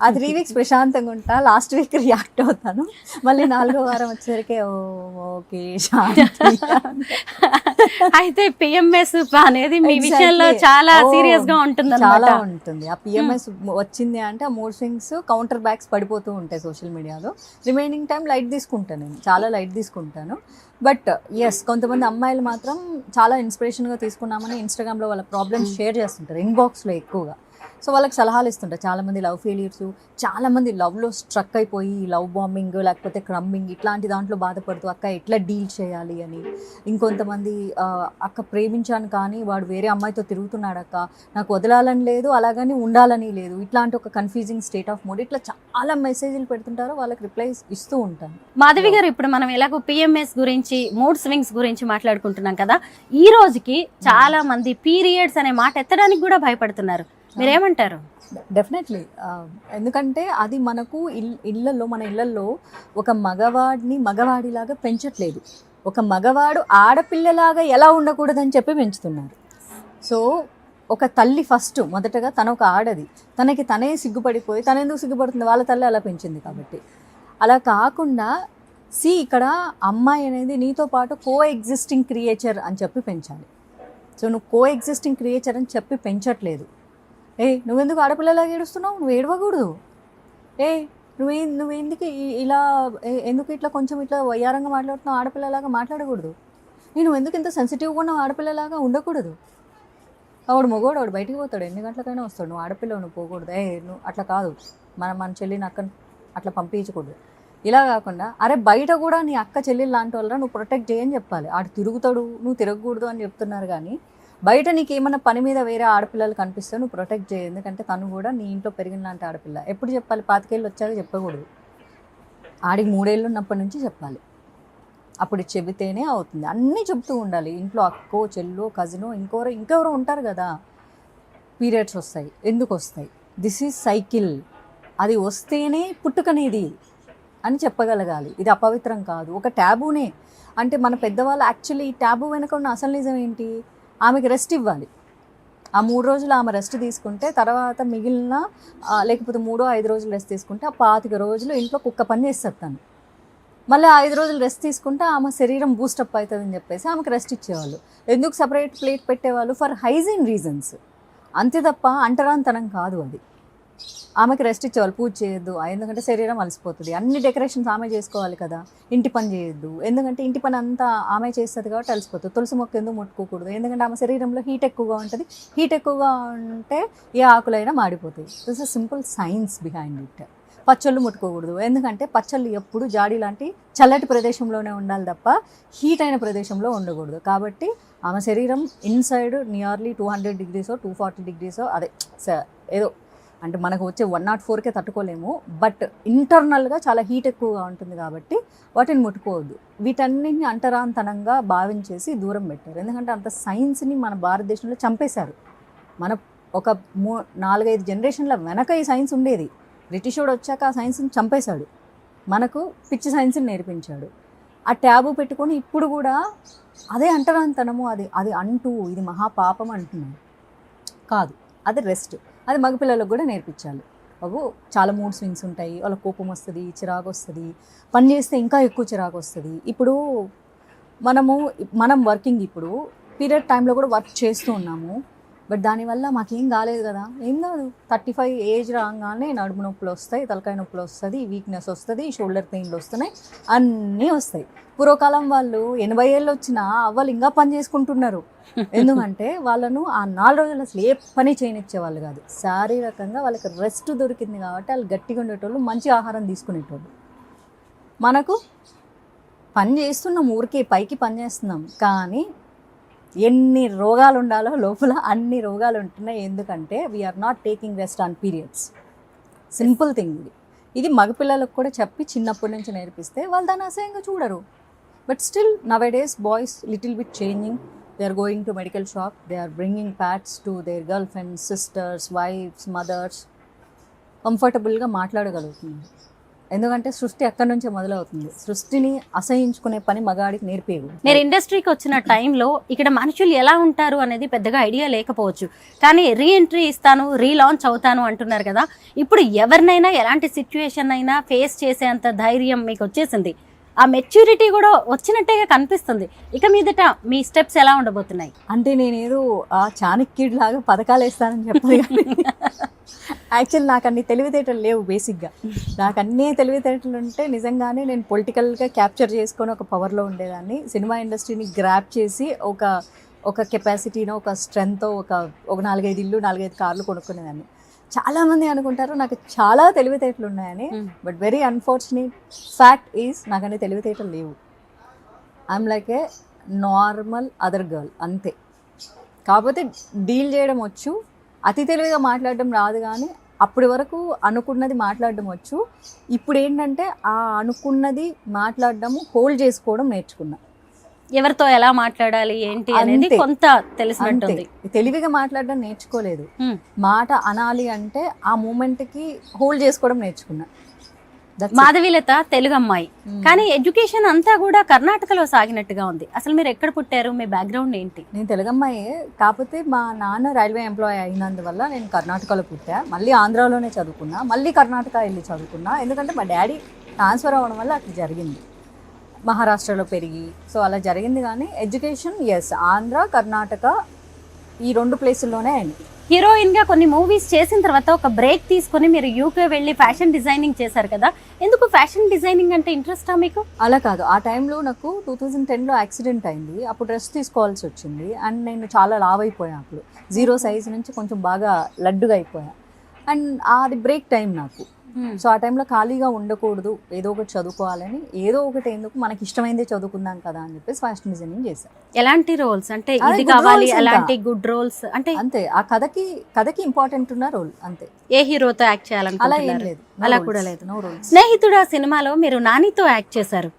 ఆ 3 వీక్స్ ప్రశాంతంగా ఉంటా, లాస్ట్ వీక్ రియాక్ట్ అవుతాను. మళ్ళీ 4వ వారం వచ్చేసరికి ఓకే శాంతి. అయితే పిఎంఎస్ అనేది మీ విషయంలో చాలా సీరియస్ గా ఉంటుంది, చాలా ఉంటుంది. ఆ పిఎంఎస్ వచ్చింది అంటే ఆ మూడ్ స్వింగ్స్ కౌంటర్ బ్యాక్స్ పడిపోతూ ఉంటాయి సోషల్ మీడియాలో. రిమైనింగ్ టైం లైట్ తీసుకుంటాను, నేను చాలా లైట్ తీసుకుంటాను. బట్ ఎస్, కొంతమంది అమ్మాయిలు మాత్రం చాలా ఇన్స్పిరేషన్గా తీసుకున్నామని ఇన్స్టాగ్రామ్లో వాళ్ళ ప్రాబ్లమ్స్ షేర్ చేస్తుంటారు, ఇన్బాక్స్లో ఎక్కువగా. సో వాళ్ళకి సలహాలు ఇస్తుంటారు. చాలామంది లవ్ ఫెయిల్యూర్స్, చాలామంది లవ్లో స్ట్రక్ అయిపోయి లవ్ బాంబింగ్ లేకపోతే క్రమ్మింగ్ ఇట్లాంటి దాంట్లో బాధపడుతూ అక్క ఎట్లా డీల్ చేయాలి అని. ఇంకొంతమంది అక్క ప్రేమించాను కానీ వాడు వేరే అమ్మాయితో తిరుగుతున్నాడు అక్క, నాకు వదలాలని లేదు అలాగని ఉండాలని లేదు, ఇట్లాంటి ఒక కన్ఫ్యూజింగ్ స్టేట్ ఆఫ్ మూడ్. ఇట్లా చాలా మెసేజ్లు పెడుతుంటారో వాళ్ళకి రిప్లైస్ ఇస్తూ ఉంటాను. మాధవి గారు, ఇప్పుడు మనం ఎలాగో పిఎంఎస్ గురించి మూడ్ స్వింగ్స్ గురించి మాట్లాడుకుంటున్నాం కదా, ఈ రోజుకి చాలా మంది పీరియడ్స్ అనే మాట ఎత్తడానికి కూడా భయపడుతున్నారు. మీరేమంటారు? డెఫినెట్లీ, ఎందుకంటే అది మనకు మన ఇళ్ళల్లో ఒక మగవాడిని మగవాడిలాగా పెంచట్లేదు, ఒక మగవాడు ఆడపిల్లలాగా ఎలా ఉండకూడదని చెప్పి పెంచుతున్నారు. సో ఒక తల్లి ఫస్ట్ మొదటగా తన ఒక ఆడది, తనకి తనే సిగ్గుపడిపోయి తను ఎందుకు సిగ్గుపడుతుంది, వాళ్ళ తల్లి అలా పెంచింది కాబట్టి. అలా కాకుండా ఇక్కడ అమ్మాయి అనేది నీతో పాటు కో ఎగ్జిస్టింగ్ క్రియేచర్ అని చెప్పి పెంచాలి. సో నువ్వు కో ఎగ్జిస్టింగ్ క్రియేచర్ అని చెప్పి పెంచట్లేదు. నువ్వెందుకు ఆడపిల్లలాగా ఏడుస్తున్నావు, నువ్వు ఏడవకూడదు. నువ్వెందుకు ఇలా ఎందుకు ఇట్లా కొంచెం ఇట్లా వయ్యారంగా మాట్లాడుతున్నావు, ఆడపిల్లలాగా మాట్లాడకూడదు. నువ్వు ఎందుకు ఇంత సెన్సిటివ్గా ఉన్నావు, ఆడపిల్లలాగా ఉండకూడదు. వాడు మగవాడు, వాడు బయటికి పోతాడు, ఎన్ని గంటలకైనా వస్తాడు, నువ్వు ఆడపిల్ల నువ్వు పోకూడదు. నువ్వు అట్లా కాదు, మన చెల్లిని అక్కని అట్లా పంపించకూడదు. ఇలా కాకుండా అరే బయట కూడా నీ అక్క చెల్లెలు లాంటి వాళ్ళ నువ్వు ప్రొటెక్ట్ చేయని చెప్పాలి. ఆడు తిరుగుతాడు నువ్వు తిరగకూడదు అని చెప్తున్నారు, కానీ బయట నీకు ఏమన్నా పని మీద వేరే ఆడపిల్లలు కనిపిస్తే నువ్వు ప్రొటెక్ట్ చేయి. ఎందుకంటే తను కూడా నీ ఇంట్లో పెరిగిన లాంటి ఆడపిల్ల. ఎప్పుడు చెప్పాలి? 25 ఏళ్ళు వచ్చాక చెప్పకూడదు, ఆడికి 3 ఏళ్ళు ఉన్నప్పటి నుంచి చెప్పాలి. అప్పుడు చెబితేనే అవుతుంది. అన్నీ చెబుతూ ఉండాలి. ఇంట్లో అక్కో చెల్లో కజినో ఇంకెవరో ఉంటారు కదా, పీరియడ్స్ వస్తాయి, ఎందుకు వస్తాయి, దిస్ ఈజ్ సైకిల్, అది వస్తేనే పుట్టుకనేది అని చెప్పగలగాలి. ఇది అపవిత్రం కాదు, ఒక ట్యాబూనే. అంటే మన పెద్దవాళ్ళు యాక్చువల్లీ ఈ ట్యాబూ వెనక ఉన్న అసలు నిజం ఏంటి, ఆమెకి రెస్ట్ ఇవ్వాలి. ఆ 3 రోజులు ఆమె రెస్ట్ తీసుకుంటే తర్వాత మిగిలిన లేకపోతే 3-5 రోజులు రెస్ట్ తీసుకుంటే ఆ 25 రోజులు ఇంట్లో కుక్క పని చేస్తుంది తను. మళ్ళీ 5 రోజులు రెస్ట్ తీసుకుంటే ఆమె శరీరం బూస్టప్ అవుతుందని చెప్పేసి ఆమెకు రెస్ట్ ఇచ్చేవాళ్ళు. ఎందుకు సపరేట్ ప్లేట్ పెట్టేవాళ్ళు? ఫర్ హైజీన్ రీజన్స్, అంతే తప్ప అంటరాంతనం కాదు. అది ఆమెకి రెస్ట్ ఇచ్చేవాళ్ళు. పూజ చేయొద్దు ఎందుకంటే శరీరం అలసిపోతుంది, అన్ని డెకరేషన్స్ ఆమె చేసుకోవాలి కదా, ఇంటి పని చేయొద్దు ఎందుకంటే ఇంటి పని అంతా ఆమె చేస్తుంది కాబట్టి అలసిపోతుంది. తులసి మొక్క ఎందుకు ముట్టుకోకూడదు ఎందుకంటే ఆమె శరీరంలో హీట్ ఎక్కువగా ఉంటుంది, హీట్ ఎక్కువగా ఉంటే ఏ ఆకులైనా మాడిపోతాయి. This is simple science behind it. పచ్చళ్ళు ముట్టుకోకూడదు ఎందుకంటే పచ్చళ్ళు ఎప్పుడు జాడీ లాంటి చల్లటి ప్రదేశంలోనే ఉండాలి తప్ప హీట్ అయిన ప్రదేశంలో ఉండకూడదు. కాబట్టి ఆమె శరీరం ఇన్సైడ్ నియర్లీ 200 degrees 240 degrees అదే ఏదో అంటే మనకు వచ్చే 104కే తట్టుకోలేము, బట్ ఇంటర్నల్గా చాలా హీట్ ఎక్కువగా ఉంటుంది కాబట్టి వాటిని ముట్టుకోవద్దు. వీటన్నిటిని అంటరాంతనంగా భావించేసి దూరం పెట్టారు. ఎందుకంటే అంత సైన్స్ని మన భారతదేశంలో చంపేశారు. మన ఒక 4-5 జనరేషన్ల వెనక ఈ సైన్స్ ఉండేది, బ్రిటిష్ వాడు వచ్చాక ఆ సైన్స్ని చంపేశాడు. మనకు పిచ్చి సైన్స్ని నేర్పించాడు. ఆ ట్యాబు పెట్టుకొని ఇప్పుడు కూడా అదే అంటరాంతనము, అది అది అంటూ ఇది మహాపాపం అంటున్నాను. కాదు, అది రెస్ట్. అది మగపిల్లలకు కూడా నేర్పించాలి. బాబు చాలా మూడ్ స్వింగ్స్ ఉంటాయి, వాళ్ళ కోపం వస్తుంది, చిరాకు వస్తుంది, పని చేస్తే ఇంకా ఎక్కువ చిరాకు వస్తుంది. ఇప్పుడు మనం వర్కింగ్ ఇప్పుడు పీరియడ్ టైంలో కూడా వర్క్ చేస్తూ ఉన్నాము. బట్ దానివల్ల మాకేం కాలేదు కదా, ఏం కాదు. 35 ఏజ్ రాగానే నడుము నొప్పులు వస్తాయి, తలకాయ నొప్పులు వస్తుంది, వీక్నెస్ వస్తుంది, షోల్డర్ పెయిన్లు వస్తున్నాయి, అన్నీ వస్తాయి. పూర్వకాలం వాళ్ళు 80 ఏళ్ళు వచ్చినా అవ్వలు ఇంకా పని చేసుకుంటున్నారు. ఎందుకంటే వాళ్ళను ఆ 4 రోజులు అసలు ఏ పని చేయనిచ్చేవాళ్ళు కాదు. శారీరకంగా వాళ్ళకి రెస్ట్ దొరికింది కాబట్టి వాళ్ళు గట్టిగా ఉండేటోళ్ళు, మంచి ఆహారం తీసుకునేటోళ్ళు. మనకు పని చేస్తున్నాం, ఊరికే పైకి పని చేస్తున్నాం, కానీ ఎన్ని రోగాలు ఉండాలో లోపల అన్ని రోగాలు ఉంటున్నాయి. ఎందుకంటే we are not taking rest on periods. Simple thing ఇది మగపిల్లలకు కూడా చెప్పి చిన్నప్పటి నుంచి నేర్పిస్తే వాళ్ళు దాన్ని అసహ్యంగా చూడరు. But still nowadays boys little bit changing. They are going to medical shop, they are bringing pads to their girl friends, sisters, wives, mothers. కంఫర్టబుల్గా మాట్లాడగలుగుతున్నారు. ఎందుకంటే సృష్టి అక్కడి నుంచే మొదలవుతుంది. సృష్టిని అసహించుకునే పని మగాడికి నేర్పేవు. మీరు ఇండస్ట్రీకి వచ్చిన టైంలో ఇక్కడ మనుషులు ఎలా ఉంటారు అనేది పెద్దగా ఐడియా లేకపోవచ్చు, కానీ రీఎంట్రీ ఇస్తాను, రీలాంచ్ అవుతాను అంటున్నారు కదా. ఇప్పుడు ఎవరినైనా ఎలాంటి సిచ్యువేషన్ అయినా ఫేస్ చేసేంత ధైర్యం మీకు వచ్చేసింది, ఆ మెచ్యూరిటీ కూడా వచ్చినట్టేగా కనిపిస్తుంది. ఇక మీదట మీ స్టెప్స్ ఎలా ఉండబోతున్నాయి? అంటే నేనేదో ఆ చాణక్యుడి లాగా పథకాలు వేస్తానని చెప్పదు, కానీ యాక్చువల్ నాకు అన్ని తెలివితేటలు లేవు. బేసిక్గా నాకు అన్నీ తెలివితేటలు ఉంటే నిజంగానే నేను పొలిటికల్గా క్యాప్చర్ చేసుకొని ఒక పవర్లో ఉండేదాన్ని. సినిమా ఇండస్ట్రీని గ్రాప్ చేసి ఒక కెపాసిటీనో, ఒక స్ట్రెంగ్తో ఒక 4-5 ఇల్లు, 4-5 కార్లు కొనుక్కునేదాన్ని. చాలామంది అనుకుంటారు నాకు చాలా తెలివితేటలు ఉన్నాయని. But very unfortunate fact is నాకు అన్ని తెలివితేటలు లేవు. I'm like A normal other girl అంతే. కాకపోతే డీల్ చేయడం వచ్చు, అతి తెలివిగా మాట్లాడడం రాదు, కానీ అప్పటి వరకు అనుకున్నది మాట్లాడడం వచ్చు. ఇప్పుడు ఏంటంటే ఆ అనుకున్నది మాట్లాడడము హోల్డ్ చేసుకోవడం నేర్చుకున్నా. ఎవరితో ఎలా మాట్లాడాలి ఏంటి అనేది కొంత తెలిసినట్టుంది. తెలివిగా మాట్లాడడం నేర్చుకోలేదు. మాట అనాలి అంటే ఆ మూమెంట్కి హోల్డ్ చేసుకోవడం నేర్చుకున్నా. మాధవీలత తెలుగు అమ్మాయి, కానీ ఎడ్యుకేషన్ అంతా కూడా కర్ణాటకలో సాగినట్టుగా ఉంది. అసలు మీరు ఎక్కడ పుట్టారు, మీ బ్యాక్గ్రౌండ్ ఏంటి? నేను తెలుగు అమ్మాయే, కాకపోతే మా నాన్న రైల్వే ఎంప్లాయీ అయినందువల్ల నేను కర్ణాటకలో పుట్టా. మళ్ళీ ఆంధ్రాలోనే చదువుకున్నా, మళ్ళీ కర్ణాటక వెళ్ళి చదువుకున్నా. ఎందుకంటే మా డాడీ ట్రాన్స్ఫర్ అవ్వడం వల్ల అక్కడ జరిగింది, మహారాష్ట్రలో పెరిగి. సో అలా జరిగింది. కానీ ఎడ్యుకేషన్ ఎస్ ఆంధ్ర, కర్ణాటక ఈ 2 ప్లేసుల్లోనే అయింది. హీరోయిన్గా కొన్ని మూవీస్ చేసిన తర్వాత ఒక బ్రేక్ తీసుకొని మీరు యూకే వెళ్ళి ఫ్యాషన్ డిజైనింగ్ చేశారు కదా. ఎందుకు ఫ్యాషన్ డిజైనింగ్ అంటే ఇంట్రెస్టా మీకు? అలా కాదు, ఆ టైంలో నాకు 2010లో యాక్సిడెంట్ అయింది. అప్పుడు రెస్ట్ తీసుకోవాల్సి వచ్చింది. అండ్ నేను చాలా లావ్ అయిపోయాను. అప్పుడు 0 సైజ్ నుంచి కొంచెం బాగా లడ్డుగా అయిపోయాను. అండ్ అది బ్రేక్ టైం నాకు. సో ఆ టైంలో ఖాళీగా ఉండకూడదు, ఏదో ఒకటి చదువుకోవాలని, ఏదో ఒకటి ఎందుకు మనకి ఇష్టమైందే చదువుకుందాం కదా అని చెప్పేసి ఫ్యాషన్ డిజైనింగ్ చేశాను. ఎలాంటి రోల్స్ అంటే ఇది కావాలి, ఎలాంటి గుడ్ రోల్స్ అంటే అంతే, ఆ కథకి ఇంపార్టెంట్ ఉన్న రోల్ అంతే. ఏ హీరోతో యాక్ట్ అలా ఏం చేయాలనుకుంటున్నారు? లేదు, అలా కూడా లేదు. No roles. స్నేహితుడు ఆ సినిమాలో మీరు నానితో యాక్ట్ చేశారు.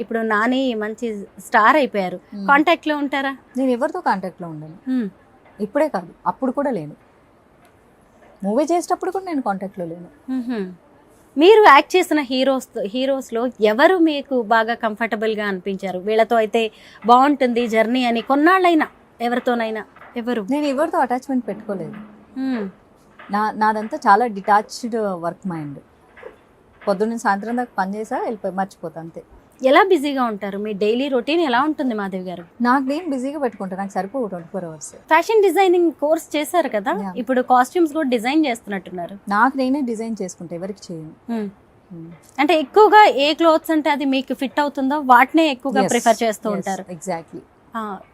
ఇప్పుడు నాని మంచి స్టార్ అయిపోయారు, కాంటాక్ట్ లో ఉంటారా? నేను ఎవరితో కాంటాక్ట్లో ఉండను. ఇప్పుడే కాదు, అప్పుడు కూడా లేను. మూవీ చేసేటప్పుడు కూడా నేను కాంటాక్ట్లో లేను. మీరు యాక్ట్ చేసిన హీరోస్లో ఎవరు మీకు బాగా కంఫర్టబుల్గా అనిపించారు? వీళ్ళతో అయితే బాగుంటుంది జర్నీ అని కొన్నాళ్ళైనా ఎవరితోనైనా? ఎవరు? నేను ఎవరితో అటాచ్మెంట్ పెట్టుకోలేదు. నాదంతా చాలా డిటాచ్డ్ వర్క్ మైండ్. పొద్దున్న సాయంత్రం దాకా పని చేసా, వెళ్ళిపోయి మర్చిపోతా అంతే. ఎలా బిజీగా ఉంటారు? మీ డైలీ రొటీన్ ఎలా ఉంటుంది మాధవి గారు? నాకు నేను బిజీగా పెట్టుకుంటాను, నాకు సరిపోవు 24 hours. ఫ్యాషన్ డిజైనింగ్ కోర్స్ చేశారు కదా, ఇప్పుడు కాస్ట్యూమ్స్ కూడా డిజైన్ చేస్తున్నట్టున్నారు. నాకు నేనే డిజైన్ చేసుకుంటా, ఎవరికి చేయను. అంటే ఎక్కువగా ఏ క్లోత్స్ అంటే అది మీకు ఫిట్ అవుతుందో వాటినే ఎక్కువగా ప్రిఫర్ చేస్తూ ఉంటారు. ఎగ్జాక్ట్లీ.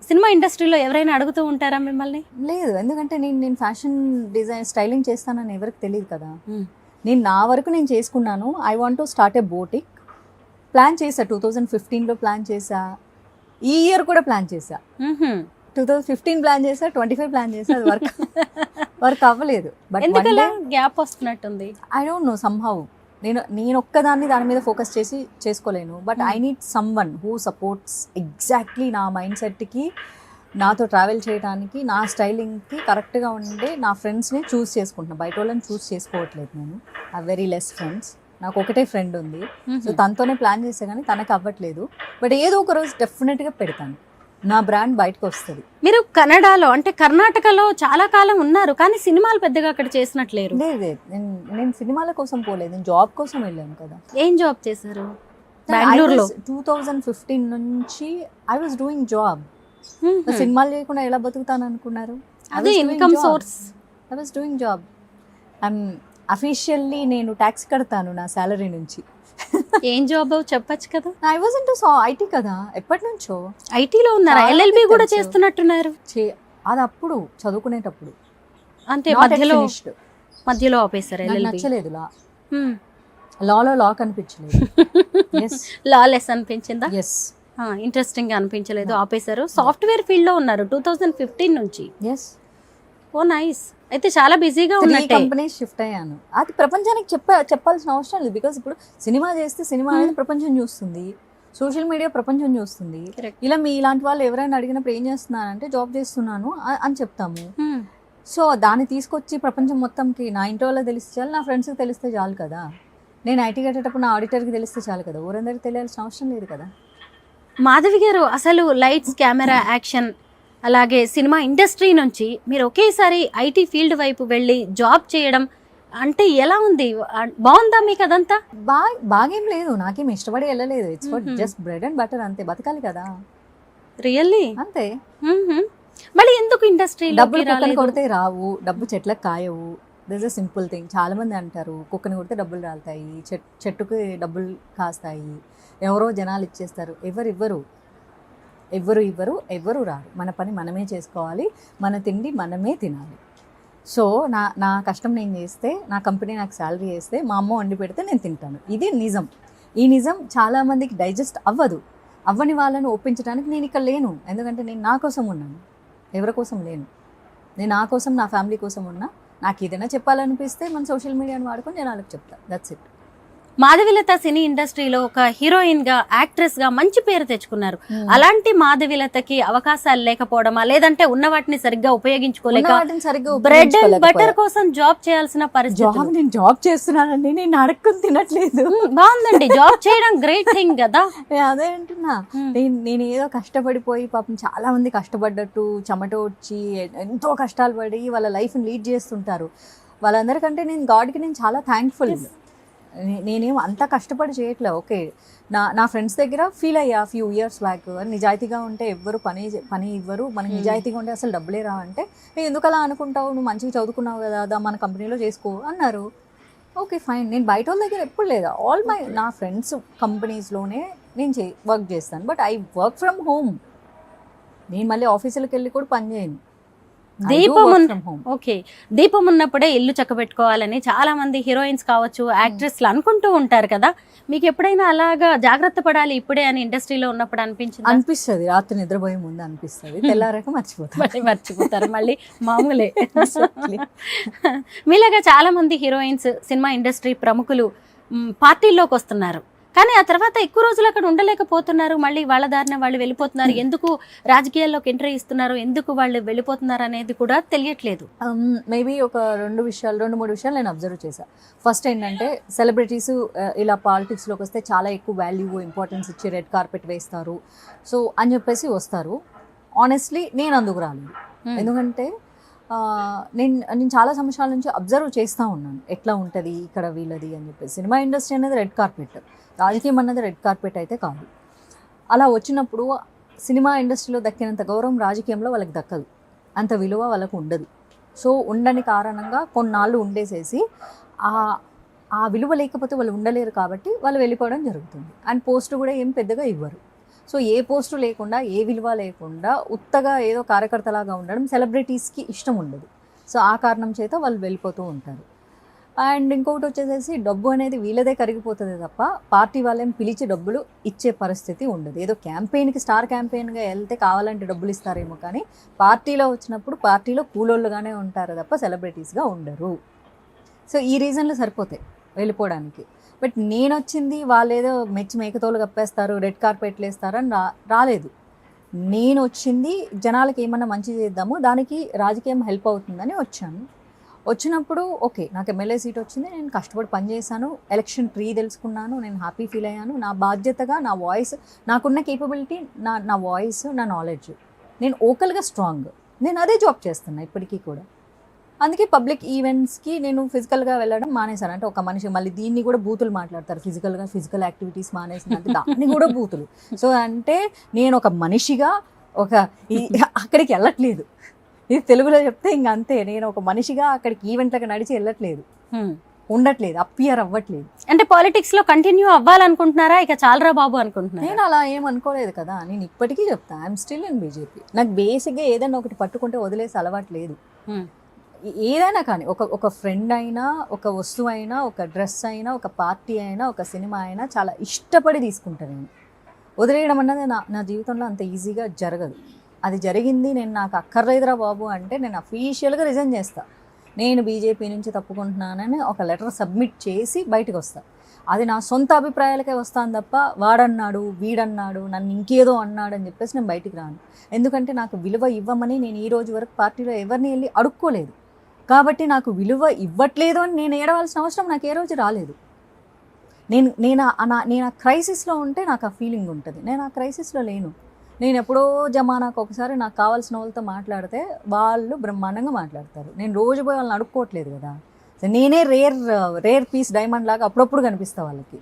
సినిమా ఇండస్ట్రీలో ఎవరైనా అడుగుతూ ఉంటారా మిమ్మల్ని? లేదు, ఎందుకంటే నేను ఫ్యాషన్ డిజైన్ స్టైలింగ్ చేస్తానని ఎవరికి తెలియదు కదా. నేను నా వరకు నేను చేసుకున్నాను. I want to start A boutique. Plan చేశా, 2015లో ప్లాన్ చేశా, ఈ ఇయర్ కూడా ప్లాన్ చేశా. 2015 ప్లాన్ చేశా, 25 ప్లాన్ చేశా, అది వర్క్ అవ్వలేదు. బట్ గ్యాప్ వస్తున్నట్టుంది. ఐ డోంట్ నో, సమ్హౌ నేను ఒక్కదాన్ని దాని మీద ఫోకస్ చేసుకోలేను. But I need someone who supports exactly నా మైండ్ సెట్కి, నాతో ట్రావెల్ చేయడానికి, నా స్టైలింగ్కి కరెక్ట్గా ఉండే నా ఫ్రెండ్స్ని చూస్ చేసుకుంటున్నాను. బయట వాళ్ళని చూస్ చేసుకోవట్లేదు నేను. I very less friends. నాకు ఒకటే ఫ్రెండ్ ఉంది. సో తనతోనే ప్లాన్ చేస్తే కానీ తనకు అవ్వట్లేదు. బట్ ఏదో ఒక రోజు డెఫినెట్గా పెడతాను, నా బ్రాండ్ బయటకు వస్తుంది. మీరు కన్నడలో అంటే కర్ణాటకలో చాలా కాలం ఉన్నారు, కానీ సినిమాలు పెద్దగా అక్కడ చేసినట్లేరు. లేదు, నేను సినిమాల కోసం పోలేదు, నేను జాబ్ కోసం వెళ్ళాను కదా. ఏం జాబ్ చేశారు బెంగళూరులో? 2015 నుంచి ఐ వాజ్ డూయింగ్ జాబ్. సినిమాలు చేయకుండా ఎలా బతుకుతాను అనుకున్నారు? అదే income source. I was doing job. Officially నేను ట్యాక్స్ కడతాను నా శాలరీ నుంచి. ఏం జాబ్ చెప్పచ్చు కదా. ఐ వాజ్ ఇంటూ ఐటీ కదా, ఎప్పటి నుంచో ఐటీలో ఉన్నారా? చాలా ఎల్ఎల్బి కూడా తెలుసు. చేస్తున్నట్టున్నారు. అది అప్పుడు చదువుకునేటప్పుడు, అంటే Not yet మధ్యలో finished. మధ్యలో ఆపేశారు నాకు ఎల్ఎల్బి. నచ్చలేదు లాలో లా కనిపించలేదు. ఎస్ లాలెస్ అనిపించిందా? ఎస్ ఇంట్రెస్టింగ్ గా అనిపించలేదు, ఆపేశారు. సాఫ్ట్వేర్ ఫీల్డ్ లో ఉన్నారు 2015 నుంచి. ఎస్ ఓ నైస్. అయితే చాలా బిజీగా 3 ఉన్నట్టే. కంపెనీస్ షిఫ్ట్ అయ్యాను. అది ప్రపంచానికి చెప్పాల్సిన అవసరం లేదు. బికాస్ ఇప్పుడు సినిమా చేస్తే సినిమా అనేది ప్రపంచం చూస్తుంది, సోషల్ మీడియా ప్రపంచం చూస్తుంది. Correct. ఇలా మీ ఇలాంటి వాళ్ళు ఎవరైనా అడిగినప్పుడు ఏం చేస్తున్నానంటే జాబ్ చేస్తున్నాను అని చెప్తాము. సో దాన్ని తీసుకొచ్చి ప్రపంచం మొత్తంకి నా ఇంటి వాళ్ళకి తెలిస్తే చాలు, నా ఫ్రెండ్స్కి తెలిస్తే చాలు కదా. నేను ఐటీ కట్టేటప్పుడు నా ఆడిటర్కి తెలిస్తే చాలు కదా, ఊరందరికి తెలియాల్సిన అవసరం లేదు కదా. మాధవి గారు, అసలు లైట్స్, కెమెరా, యాక్షన్, అలాగే సినిమా ఇండస్ట్రీ నుంచి మీరు ఒకేసారి ఐటీ ఫీల్డ్ వైపు వెళ్ళి జాబ్ చేయడం అంటే ఎలా ఉంది? బాగుందా మీకు అదంతా? బాగేం లేదు, నాకేం ఇష్టపడి వెళ్ళలేదు. It's for just bread and butter, అంతే. బతకాలి కదా, రియల్లీ? అంతే. మళ్ళీ ఎందుకు ఇండస్ట్రీలో డబ్బులు కుక్కని కొడితే రావు, డబ్బు చెట్లకు కాయవు. This a simple thing. చాలా మంది అంటారు కుక్కని కొడితే డబ్బులు రాలుతాయి, చెట్టుకి డబ్బులు కాస్తాయి, ఎవరో జనాలు ఇచ్చేస్తారు. ఎవరు రారు. మన పని మనమే చేసుకోవాలి, మన తిండి మనమే తినాలి. సో నా కష్టం నేను చేస్తే, నా కంపెనీ నాకు శాలరీ వేస్తే, మా అమ్మ వండి పెడితే నేను తింటాను. ఇది నిజం. ఈ నిజం చాలామందికి డైజెస్ట్ అవ్వని వాళ్ళని ఒప్పించడానికి నేను ఇక్కడ లేను. ఎందుకంటే నేను నా కోసం ఉన్నాను, ఎవరి కోసం లేను. నేను నా కోసం, నా ఫ్యామిలీ కోసం ఉన్నా. నాకు ఏదైనా చెప్పాలనిపిస్తే మన సోషల్ మీడియాని వాడుకొని జనాలకు చెప్తాను. That's it. మాధవిలత సినీ ఇండస్ట్రీలో ఒక హీరోయిన్ గా, యాక్ట్రెస్ గా మంచి పేరు తెచ్చుకున్నారు. అలాంటి మాధవిలతకి అవకాశాలు లేకపోవడమా, లేదంటే ఉన్న వాటిని సరిగ్గా ఉపయోగించుకోలేక బ్రెడ్ అండ్ బటర్ కోసం జాబ్ చేయాల్సిన పరిస్థితి? నేను జాబ్ చేస్తున్నానండి, నేను అడుక్కుని తినట్లేదు. బాగుందండి, జాబ్ చేయడం గ్రేట్ థింగ్ కదా. అదే అంటున్నా. నేను ఏదో కష్టపడిపోయి, పాపం చాలా మంది కష్టపడ్డట్టు చెమట వచ్చి ఎంతో కష్టాలు పడి వాళ్ళ లైఫ్ని లీడ్ చేస్తుంటారు. వాళ్ళందరికంటే నేను గాడ్కి నేను చాలా థ్యాంక్ఫుల్. నేనేం అంత కష్టపడి చేయట్లే. ఓకే, నా ఫ్రెండ్స్ దగ్గర ఫీల్ అయ్యా ఫ్యూ ఇయర్స్ బ్యాక్, నిజాయితీగా ఉంటే ఎవ్వరు పని ఇవ్వరు, మనకి నిజాయితీగా ఉంటే అసలు డబ్బులే రా అంటే, నువ్వు ఎందుకు అలా అనుకుంటావు, నువ్వు మంచిగా చదువుకున్నావు కదా, మన కంపెనీలో చేసుకో అన్నారు. Okay fine. నేను బయట వాళ్ళ దగ్గర ఎప్పుడు లేదా, నా ఫ్రెండ్స్ కంపెనీస్లోనే నేను వర్క్ చేస్తాను. But I work from home. నేను మళ్ళీ ఆఫీసులకు వెళ్ళి కూడా పని చేయను. దీపం ఉన్నప్పుడే ఇల్లు చక్కబెట్టుకోవాలని చాలా మంది హీరోయిన్స్ కావచ్చు, యాక్ట్రెస్లు అనుకుంటూ ఉంటారు కదా. మీకు ఎప్పుడైనా అలాగా జాగ్రత్త పడాలి ఇప్పుడే అని ఇండస్ట్రీలో ఉన్నప్పుడు అనిపిస్తుంది? రాత్రి నిద్రపోయే ముందు అనిపిస్తుంది, తెల్లారాక మర్చిపోతారు మళ్ళీ మామూలే. మీలాగా చాలా మంది హీరోయిన్స్, సినిమా ఇండస్ట్రీ ప్రముఖులు పార్టీల్లోకి వస్తున్నారు, కానీ ఆ తర్వాత ఎక్కువ రోజులు అక్కడ ఉండలేకపోతున్నారు. మళ్ళీ వాళ్ళ దారిన వాళ్ళు వెళ్ళిపోతున్నారు. ఎందుకు రాజకీయాల్లోకి ఎంట్రీ ఇస్తున్నారు, ఎందుకు వాళ్ళు వెళ్ళిపోతున్నారు అనేది కూడా తెలియట్లేదు. మేబీ ఒక 2-3 విషయాలు నేను అబ్జర్వ్ చేశాను. ఫస్ట్ ఏంటంటే, సెలబ్రిటీస్ ఇలా పాలిటిక్స్లోకి వస్తే చాలా ఎక్కువ వాల్యూ, ఇంపార్టెన్స్ ఇచ్చి రెడ్ కార్పెట్ వేస్తారు, సో అని చెప్పేసి వస్తారు. ఆనెస్ట్లీ నేను అందుకు రాలేదు. ఎందుకంటే నేను చాలా సంవత్సరాల నుంచి అబ్జర్వ్ చేస్తూ ఉన్నాను ఎట్లా ఉంటుంది ఇక్కడ వీళ్ళది అని చెప్పేసి. సినిమా ఇండస్ట్రీ అనేది రెడ్ కార్పెట్, రాజకీయం అన్నది రెడ్ కార్పెట్ అయితే కాదు. అలా వచ్చినప్పుడు సినిమా ఇండస్ట్రీలో దక్కినంత గౌరవం రాజకీయంలో వాళ్ళకి దక్కదు, అంత విలువ వాళ్ళకు ఉండదు. సో ఉండని కారణంగా కొన్నాళ్ళు ఉండేసేసి ఆ విలువ లేకపోతే వాళ్ళు ఉండలేరు కాబట్టి వాళ్ళు వెళ్ళిపోవడం జరుగుతుంది. అండ్ పోస్ట్ కూడా ఏం పెద్దగా ఇవ్వరు. సో ఏ పోస్టు లేకుండా, ఏ విలువ లేకుండా ఉత్తగా ఏదో కార్యకర్తలాగా ఉండడం సెలబ్రిటీస్కి ఇష్టం ఉండదు. సో ఆ కారణం చేత వాళ్ళు వెళ్ళిపోతూ ఉంటారు. అండ్ ఇంకొకటి వచ్చేసేసి, డబ్బు అనేది వీళ్ళదే కరిగిపోతుంది తప్ప పార్టీ వాళ్ళని పిలిచి డబ్బులు ఇచ్చే పరిస్థితి ఉండదు. ఏదో క్యాంపెయిన్కి, స్టార్ క్యాంపెయిన్గా వెళ్తే కావాలంటే డబ్బులు ఇస్తారేమో, కానీ పార్టీలో వచ్చినప్పుడు పార్టీలో కూలోళ్ళుగానే ఉంటారు తప్ప సెలబ్రిటీస్గా ఉండరు. సో ఈ రీజన్లు సరిపోతాయి వెళ్ళిపోవడానికి. బట్ నేను వచ్చింది వాళ్ళు ఏదో మెచ్చి మేకతోలు కప్పేస్తారు, రెడ్ కార్పెట్లు వేస్తారు అని రాలేదు. నేను వచ్చింది జనాలకి ఏమన్నా మంచి చేద్దాము, దానికి రాజకీయం హెల్ప్ అవుతుందని వచ్చాను. వచ్చినప్పుడు ఓకే నాకు ఎమ్మెల్యే సీట్ వచ్చింది, నేను కష్టపడి పనిచేశాను, ఎలక్షన్ ట్రీ తెలుసుకున్నాను, నేను హ్యాపీ ఫీల్ అయ్యాను. నా బాధ్యతగా నా వాయిస్, నాకున్న కేపబిలిటీ, నా వాయిస్, నా నాలెడ్జ్, నేను ఓకల్గా స్ట్రాంగ్, నేను అదే జాబ్ చేస్తున్నా ఇప్పటికీ కూడా. అందుకే పబ్లిక్ ఈవెంట్స్కి నేను ఫిజికల్గా వెళ్ళడం మానేశాను. అంటే ఒక మనిషి మళ్ళీ దీన్ని కూడా బూతులు మాట్లాడతారు, ఫిజికల్ యాక్టివిటీస్ మానేసిన అంటే దాన్ని కూడా బూతులు. సో అంటే నేను ఒక మనిషిగా అక్కడికి వెళ్ళట్లేదు. ఇది తెలుగులో చెప్తే ఇంక అంతే, నేను ఒక మనిషిగా అక్కడికి ఈవెంట్లకు నడిచి వెళ్ళట్లేదు, ఉండట్లేదు, అపియర్ అవ్వట్లేదు. అంటే పాలిటిక్స్ లో కంటిన్యూ అవ్వాలనుకుంటున్నారా, ఇక చాలరా బాబు అనుకుంటున్నారా? నేను అలా ఏం అనుకోలేదు కదా, నేను ఇప్పటికీ చెప్తా ఐఎమ్ స్టిల్ ఇన్ బీజేపీ. నాకు బేసిక్గా ఏదైనా ఒకటి పట్టుకుంటే వదిలేసి అలవాటు లేదు. ఏదైనా కానీ ఒక ఫ్రెండ్ అయినా, ఒక వస్తువు అయినా, ఒక డ్రెస్ అయినా, ఒక పార్టీ అయినా, ఒక సినిమా అయినా చాలా ఇష్టపడి తీసుకుంటాను నేను. వదిలేయడం అన్నది నా జీవితంలో అంత ఈజీగా జరగదు. అది జరిగింది, నేను నాకు అక్కర్లేదురా బాబు అంటే నేను అఫీషియల్గా రిజైన్ చేస్తా. నేను బీజేపీ నుంచి తప్పుకుంటున్నానని ఒక లెటర్ సబ్మిట్ చేసి బయటకు వస్తా. అది నా సొంత అభిప్రాయాలకే వస్తాను తప్ప వాడన్నాడు, వీడన్నాడు, నన్ను ఇంకేదో అన్నాడు అని చెప్పేసి నేను బయటికి రాను. ఎందుకంటే నాకు విలువ ఇవ్వమని నేను ఈ రోజు వరకు పార్టీలో ఎవరిని వెళ్ళి అడుక్కోలేదు. కాబట్టి నాకు విలువ ఇవ్వట్లేదు అని నేను ఏడవలసిన అవసరం నాకు ఏ రోజు రాలేదు. నేను ఆ క్రైసిస్లో ఉంటే నాకు ఆ ఫీలింగ్ ఉంటుంది. నేను ఆ క్రైసిస్లో లేను. నేను ఎప్పుడో జమానాకు ఒకసారి నాకు కావాల్సిన వాళ్ళతో మాట్లాడితే వాళ్ళు బ్రహ్మాండంగా మాట్లాడతారు. నేను రోజు పోయి వాళ్ళని అడుక్కోవట్లేదు కదా. నేనే రేర్ పీస్ డైమండ్ లాగా అప్పుడప్పుడు కనిపిస్తా వాళ్ళకి.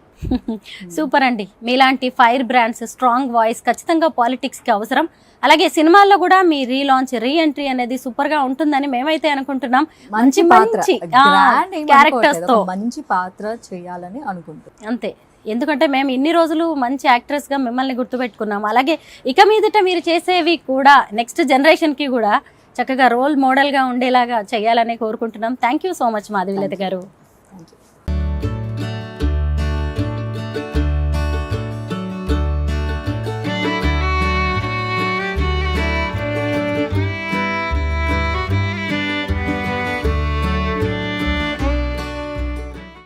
సూపర్ అండి, మీలాంటి ఫైర్ బ్రాండ్స్, స్ట్రాంగ్ వాయిస్ ఖచ్చితంగా పాలిటిక్స్కి అవసరం. అలాగే సినిమాల్లో కూడా మీ రీలాంచ్, రీఎంట్రీ అనేది సూపర్ గా ఉంటుందని మేమైతే అనుకుంటున్నాం. మంచి పాత్ర, క్యారెక్టర్స్ తో మంచి పాత్ర చేయాలని అనుకుంటున్నాం అంతే. ఎందుకంటే మేము ఇన్ని రోజులు మంచి యాక్ట్రెస్ గా మిమ్మల్ని గుర్తుపెట్టుకున్నాం. అలాగే ఇక మీదట మీరు చేసేవి కూడా నెక్స్ట్ జనరేషన్ కి కూడా చక్కగా రోల్ మోడల్ గా ఉండేలాగా చేయాలని కోరుకుంటున్నాం. Thank you so much Madhavilatha గారు.